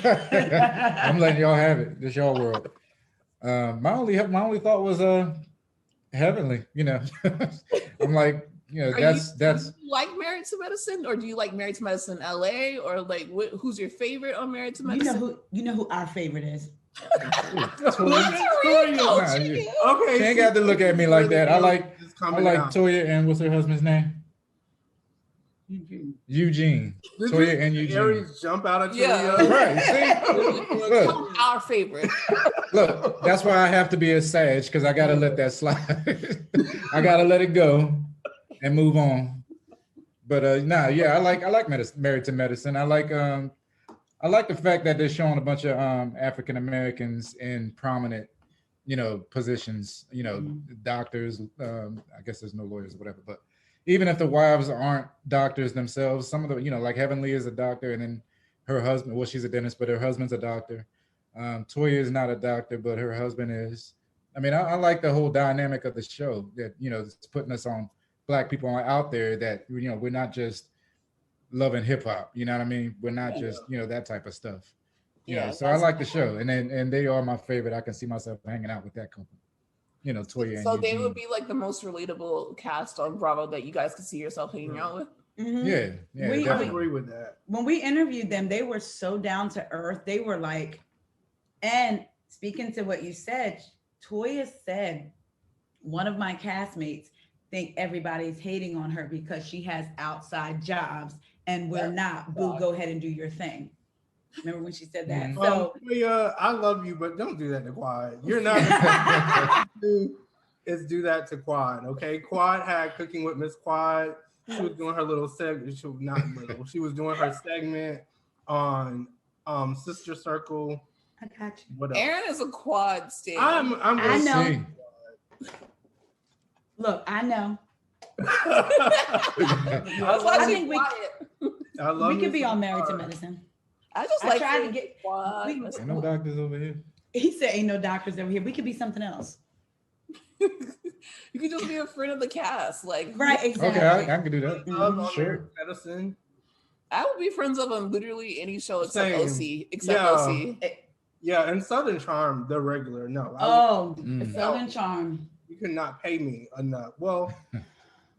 I'm letting y'all have it. This y'all world. My only thought was heavenly. I'm like, that's. Do you like Married to Medicine, or do you like Married to Medicine LA, or like who's your favorite on Married to Medicine? You know who our favorite is. Okay, she ain't got to look at me like that. I like Toya and what's her husband's name? Eugene. Toya and Eugene. Aries jump out of Toya. Right. See? Look, our favorite. Look, that's why I have to be a Sag, because I gotta let that slide. I gotta let it go and move on. But I like Married to Medicine. I like the fact that they're showing a bunch of African Americans in prominent, positions. Doctors. I guess there's no lawyers or whatever, but even if the wives aren't doctors themselves, some of the, like Heavenly is a doctor, and then her husband, well, she's a dentist, but her husband's a doctor. Toya is not a doctor, but her husband is. I mean, I like the whole dynamic of the show that, it's putting us on Black people out there that, we're not just loving hip hop, you know what I mean? We're not just, that type of stuff. So I like the show, and they are my favorite. I can see myself hanging out with that couple. Toya. So they would be like the most relatable cast on Bravo that you guys could see yourself hanging out with. Mm-hmm. Yeah, I agree with that. When we interviewed them, they were so down to earth. They were like, and speaking to what you said, Toya said, one of my castmates think everybody's hating on her because she has outside jobs and we're not. Boo, go ahead and do your thing. Remember when she said that? So I love you, but don't do that to Quad. You're not is do that to Quad. Okay. Quad had Cooking with Miss Quad. She was doing her little segment. She was doing her segment on Sister Circle. I got you. What Aaron is a Quad stan. I know. Look, I know. I think we could be on Married to Medicine. I tried to get Quad. Ain't no doctors over here. He said ain't no doctors over here. We could be something else. You could just be a friend of the cast. Right, exactly. Okay, I can do that. Sure. Medicine. I would be friends of on literally any show except Same. OC. OC. Yeah, and Southern Charm, the regular. No. Southern Charm. You could not pay me enough. Well,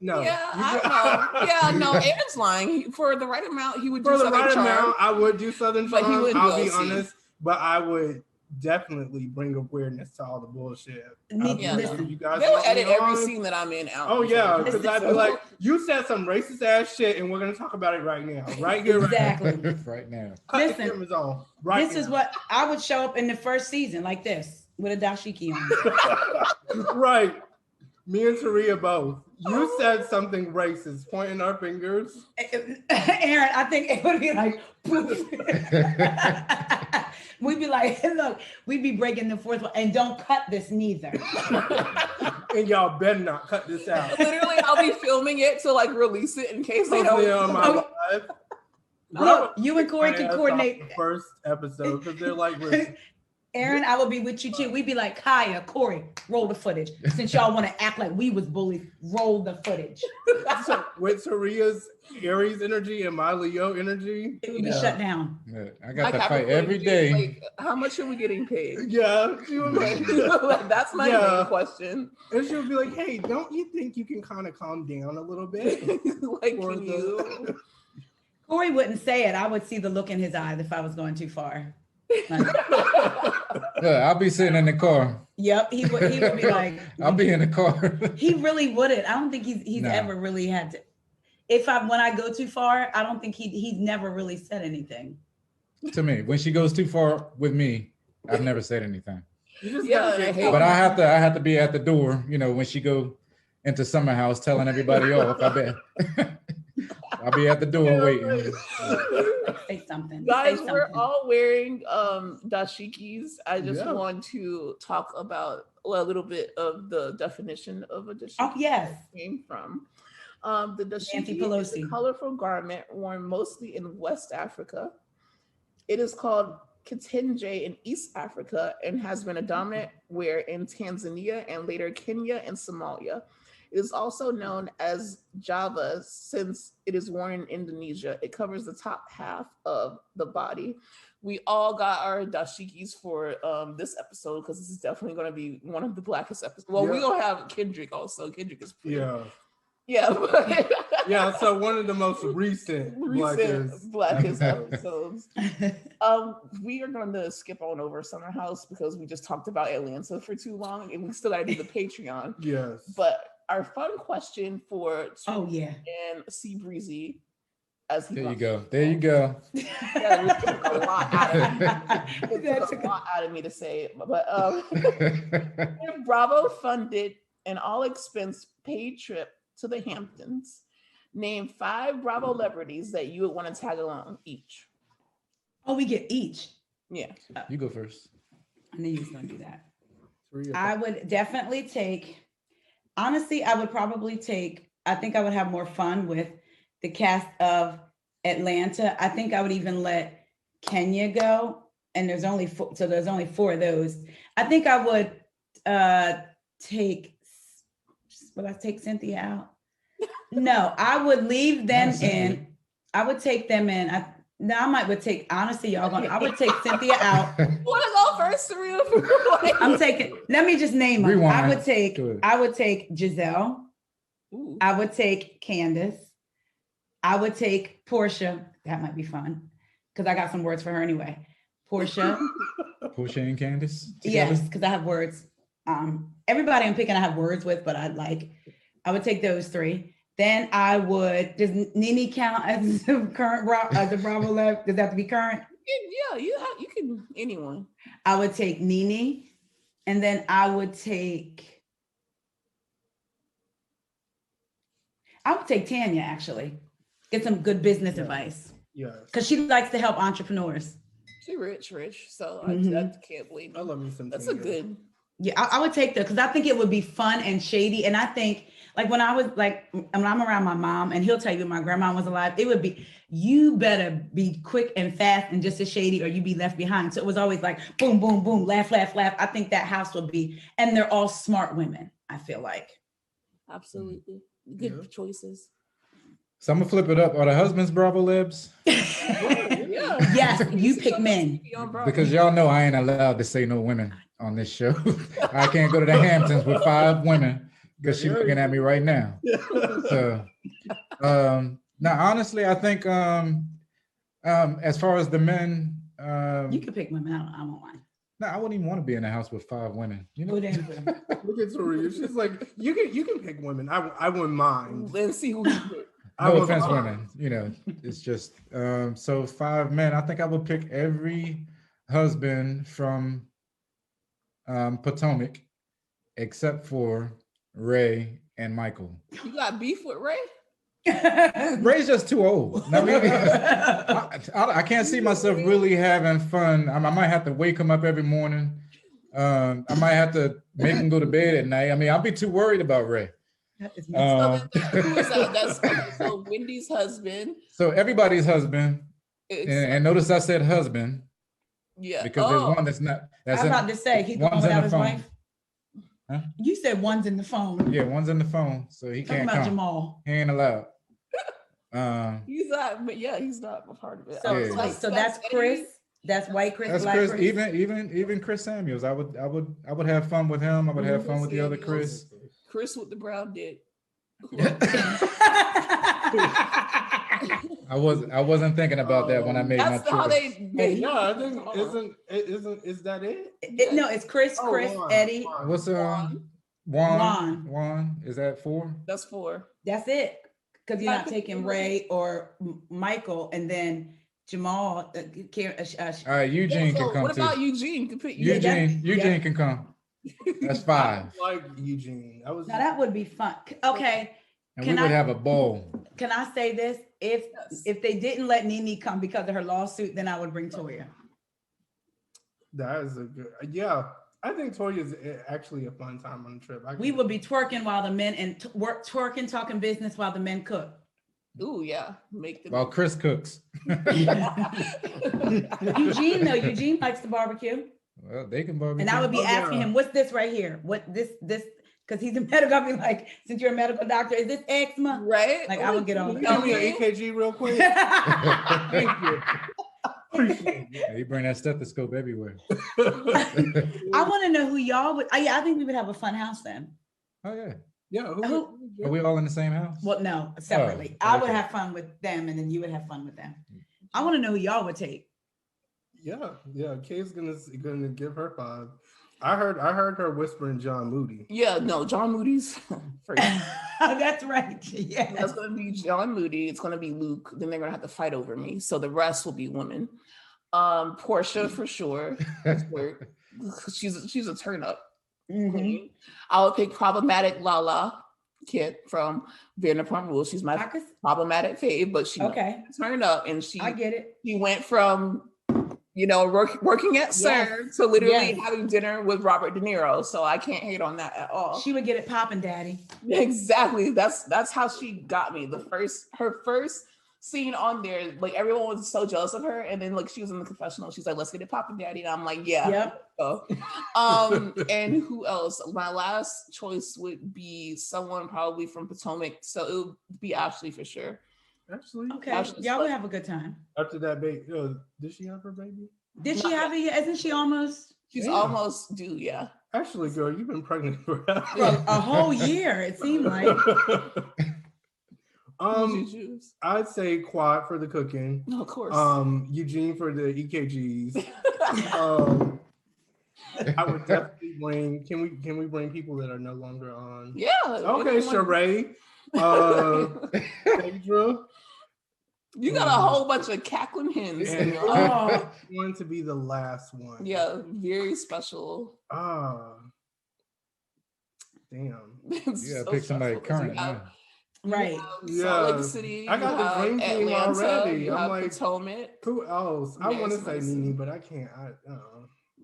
no. Yeah, I know. Aaron's lying. For the right amount, he would do Southern Charm. I would do Southern Charm. I'll be honest, but I would definitely bring awareness to all the bullshit. Listen, you guys they'll edit every scene that I'm in out. Oh yeah, because I'd be like, you said some racist ass shit, and we're gonna talk about it right now, right here, exactly, right now. Cut the cameras on. Right this now. is what I would show up in the first season, like this, with a dashiki on. Right. Me and Taria both. You said something racist, pointing our fingers. Aaron, I think it would be like, we'd be like, look, we'd be breaking the fourth wall, and don't cut this neither. And y'all better not cut this out. Literally, I'll be filming it to like release it in case they don't. On my live. Look, you and Corey can coordinate the first episode because they're like, listen. Aaron, I will be with you too. We'd be like, Kaya, Corey, roll the footage. Since y'all want to act like we was bullies, roll the footage. So with Taria's Aries energy and my Leo energy, it would be shut down. Yeah, I got to fight every day. Like, how much are we getting paid? Yeah, she would be like, that's my main question. And she would be like, "Hey, don't you think you can kind of calm down a little bit?" Like, can you? Corey wouldn't say it. I would see the look in his eyes if I was going too far. Like, I'll be sitting in the car. Yep, he would be like, I'll be in the car. He really wouldn't. I don't think he's ever really had to. When I go too far, I don't think he's never really said anything. To me, when she goes too far with me, I've never said anything. But I have to be at the door, when she go into summer house telling everybody off. I bet I'll be at the door waiting. Say something. Guys, we're all wearing dashikis. I just want to talk about a little bit of the definition of a dashiki. Oh, yes. Came from. The dashiki is a colorful garment worn mostly in West Africa. It is called kitenge in East Africa and has been a dominant wear in Tanzania and later Kenya and Somalia. It is also known as Java since it is worn in Indonesia. It covers the top half of the body. We all got our dashikis for this episode because this is definitely going to be one of the blackest episodes. Well, we don't have Kendrick also. Kendrick is pretty. Yeah. Yeah, so one of the most recent blackest episodes. We are going to skip on over Summer House because we just talked about Atlanta for too long and we still got to do the Patreon. Yes. But our fun question for and CBREEZY, there you go. Yeah, it took a lot out of me. It took a lot out of me to say it. But Bravo funded an all-expense paid trip to the Hamptons. Name 5 Bravo celebrities that you would want to tag along each. Oh, we get each. Yeah. You go first. I knew you was going to do that. I would definitely honestly, I would probably I think I would have more fun with the cast of Atlanta. I think I would even let Kenya go. And there's only 4, so there's only 4 of those. I think I would would I take Cynthia out? No, I would leave them in. I would take them in. I would take Cynthia out. Want to go first, Serena? I'm taking, let me just name them. Rewind. I would take Giselle. Ooh. I would take Candace. I would take Portia. That might be fun because I got some words for her anyway. Portia and Candace? Yes, because I have words. Everybody I'm picking I have words with, but I would take those 3. Then I would, does Nene count as the current the Bravo left? Does that have to be current? Yeah, you can, anyone. I would take Nene, and then I would take Tanya, actually. Get some good business advice. Yeah. Because she likes to help entrepreneurs. She rich, so I can't believe I love me some. That's a good. Yeah, I would take that because I think it would be fun and shady. And I think when I'm around my mom, and he'll tell you when my grandma was alive, it would be, you better be quick and fast and just as shady or you be left behind. So it was always like, boom, boom, boom, laugh, laugh, laugh. I think that house would be, and they're all smart women, I feel like. Absolutely. Good choices. So I'm gonna flip it up. Are the husbands Bravo libs? Yeah. Yes, you pick men. Because y'all know I ain't allowed to say no women on this show. I can't go to the Hamptons with 5 women because she's looking at me right now. So now honestly, I think as far as the men, you can pick women. I don't want one. No, I wouldn't even want to be in a house with 5 women. You know, Good answer. Look at Taria. She's like, you can pick women. I wouldn't mind. Let's see who you pick. no offense, women. You know, it's just so 5 men. I think I would pick every husband from Potomac, except for Ray and Michael. You got beef with Ray? Ray's just too old. I mean, I can't see myself really having fun. I might have to wake him up every morning. I might have to make him go to bed at night. I mean, I'll be too worried about Ray. Who is that? That's so Wendy's husband. So everybody's husband. And notice I said husband. Yeah. Because there's one that's not. I'm about to say he's going without his wife. Huh? You said one's in the phone. Yeah, one's in the phone, so he can't come. Jamal. He ain't allowed. He's not, but yeah, he's not a part of it. So, yeah. so that's Chris. That's white Chris. That's black Chris. Chris. Even Chris Samuels. I would have fun with him. I would have fun with the other Chris. Chris with the brown dick. I wasn't thinking about that when I made my choice. That's how they made. Yeah, I think is that it? No, it's Chris, Juan. Eddie. What's Juan? Is that 4? That's 4. That's it. Because you're not taking Ray or Michael, and then Jamal. All right, Eugene can come. What about too. Eugene? Can pick Eugene can come. That's 5. Like Eugene. Now that would be fun. Okay. And we would have a bowl. Can I say this? If they didn't let Nene come because of her lawsuit, then I would bring Toya. That is a good. Yeah, I think Toya is actually a fun time on the trip. We would be twerking while the men and twerking, talking business while the men cook. Ooh, yeah. Make the While Chris cooks. Eugene likes to barbecue. Well, they can barbecue. And I would be asking him, what's this right here? What this, because he's a medical, I'd be like, since you're a medical doctor, is this eczema? Right? Like, I would get on it. Give me an EKG real quick. Thank you. Appreciate it. Yeah, you bring that stethoscope everywhere. I want to know who y'all would, I think we would have a fun house then. Oh, yeah. Yeah. Are we all in the same house? Well, no, separately. Oh, I would okay. have fun with them and then you would have fun with them. I want to know who y'all would take. Yeah. Kay's gonna give her 5. I heard her whispering John Moody. Yeah, no, John Moody's first. That's right. Yeah. That's gonna be John Moody. It's gonna be Luke. Then they're gonna have to fight over me. So the rest will be women. Portia for sure. She's a turn up. Mm-hmm. I would pick problematic Lala Kit from Vanderpump Rules. She's my problematic fave, but she turned up and I get it. She went from working at CERN to literally having dinner with Robert De Niro. So I can't hate on that at all. She would get it popping, daddy. Exactly. That's how she got me. Her first scene on there, like everyone was so jealous of her. And then like she was in the confessional. She's like, let's get it popping, daddy. And I'm like, yeah. Yep. And who else? My last choice would be someone probably from Potomac. So it would be Ashley for sure. Actually, okay, y'all would have a good time. After that baby, did she have her baby? Did she have it? Isn't she almost? She's almost due. Yeah. Actually, girl, you've been pregnant for a whole year. It seemed like. I'd say Quad for the cooking. No, of course. Eugene for the EKGs. I would definitely bring. Can we bring people that are no longer on? Yeah. Okay, Sheree. Pedro. You got a whole bunch of cackling hens. And going to be the last one. Yeah, very special. Damn. You gotta pick somebody current. Right. Salt Lake City. I got the dream team already. I'm like, Potomac. Who else? I want to say Nene, but I can't.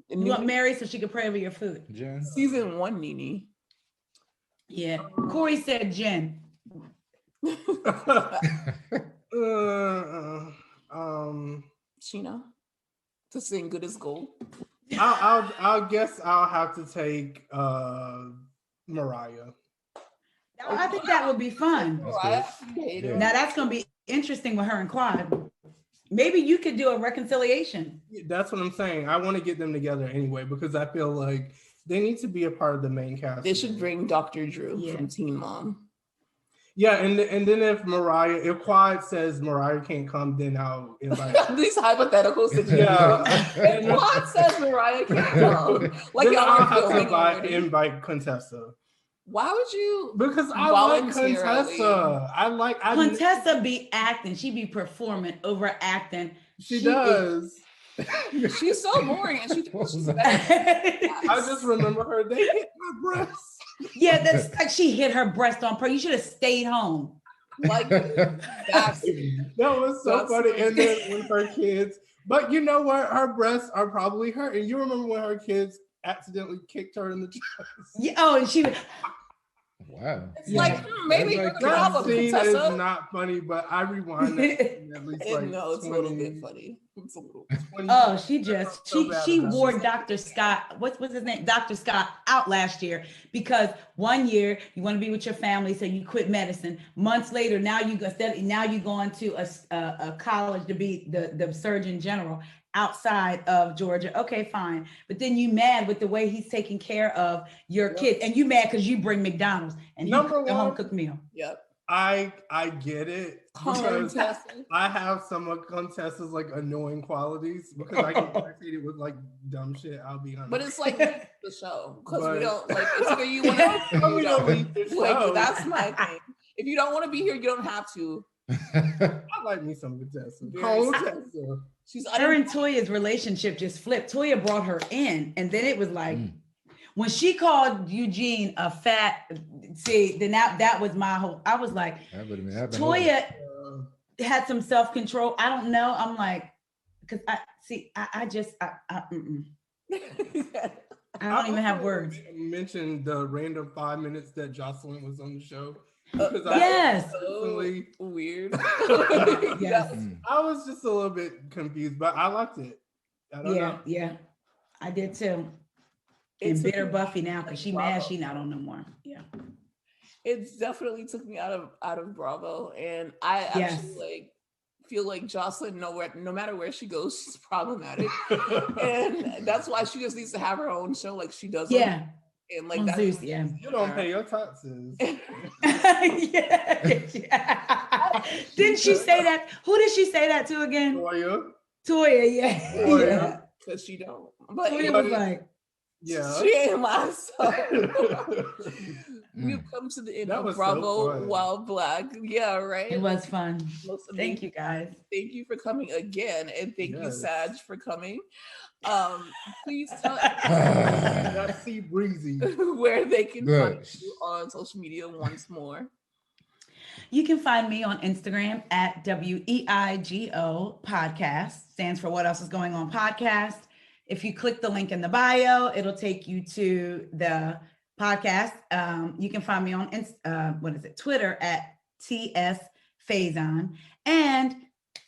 You want Mary so she can pray over your food. Jen. Season 1, Nene. Yeah. Corey said Jen. Sheena to sing Good as Gold. I'll guess I'll have to take Mariah. I think that would be fun. Yeah. Now that's gonna be interesting with her and Quad. Maybe you could do a reconciliation. That's what I'm saying. I want to get them together anyway because I feel like they need to be a part of the main cast. They should bring Dr. Drew from Teen Mom. Yeah, and then if Quad says Mariah can't come, then I'll invite these hypothetical situations. Yeah. If Quad says Mariah can't come, like then y'all I'll are have filming to already. invite Contessa. Why would you? Because I like voluntarily? Contessa. Contessa be acting. She be performing, overacting. She does. She's so boring, and she's better. I just remember her. They hit my breast. Yeah, that's like she hit her breast on purpose. You should have stayed home. Like that was so funny. And then with her kids, but you know what? Her breasts are probably hurt. And you remember when her kids accidentally kicked her in the chest? Yeah. Oh, and she was. Wow. It's like maybe that scene is not funny, but I rewind that scene at least like no, it's 20, a little bit funny. It's a little. 20, Oh, she wore Dr. Scott. What's his name? Dr. Scott out last year because one year you want to be with your family, so you quit medicine. Months later, now you going to a college to be the Surgeon General outside of Georgia. Okay, fine. But then you mad with the way he's taking care of your kid, and you mad because you bring McDonald's and he cooked a home cooked meal. Yep. I get it because I have some of Contessa's like annoying qualities because I get irritated with like dumb shit. I'll be honest, but it's like the show because we don't like. It's either you want to leave the show. Like that's my thing. If you don't want to be here, you don't have to. I like me some Contessa. Contessa. Her and Toya's relationship just flipped. Toya brought her in, and then it was like. When she called Eugene a fat, then that was my whole. I was like, Toya had some self-control. I don't know. I'm like, because I don't even have words. Mentioned the random 5 minutes that Jocelyn was on the show. Yes. Weird. Yes. I was just a little bit confused, but I liked it. I don't know. Yeah, I did too. And bitter Buffy now because she mad she not on no more. Yeah. It definitely took me out of Bravo. And I actually feel like Jocelyn no matter where she goes, she's problematic. And that's why she just needs to have her own show like she does. Yeah. And like that. Yeah. You don't pay your taxes. Didn't she say that? Who did she say that to again? Toya, yeah. Because she don't. But Toya was like, yeah, she ain't my son. We've come to the end of Bravo While Black. Yeah, right. It was fun. Thank you guys. Thank you for coming again, and thank you, Sag, for coming. Please tell that's CBREEZY where they can find you on social media once more. You can find me on Instagram at WEIGO podcast. Stands for What Else Is Going On podcast. If you click the link in the bio, it'll take you to the podcast. You can find me on Twitter at TS Faison. And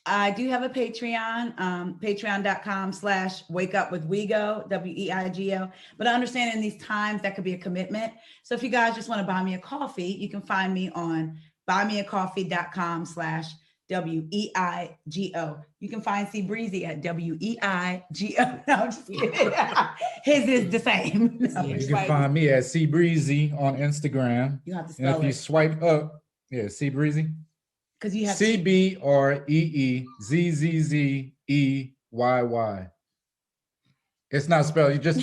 I do have a Patreon, patreon.com/wakeupwithwego, WEIGO. But I understand in these times that could be a commitment. So if you guys just want to buy me a coffee, you can find me on buymeacoffee.com/WEIGO. You can find CBREEZY at WEIGO. No, I'm just kidding. His is the same. No, you can find me at CBREEZY on Instagram. You have to spell and if you swipe up, CBREEZY. Because you have CBREEZZEYY. It's not spelled. You just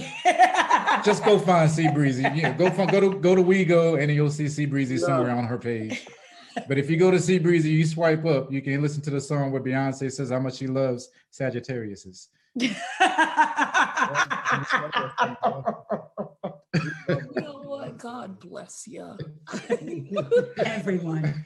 go find CBREEZY. Yeah, go to WeGo and then you'll see CBREEZY somewhere on her page. But if you go to CBREEZY, you swipe up, you can listen to the song where Beyonce says how much she loves Sagittariuses. You know what? God bless you. Everyone.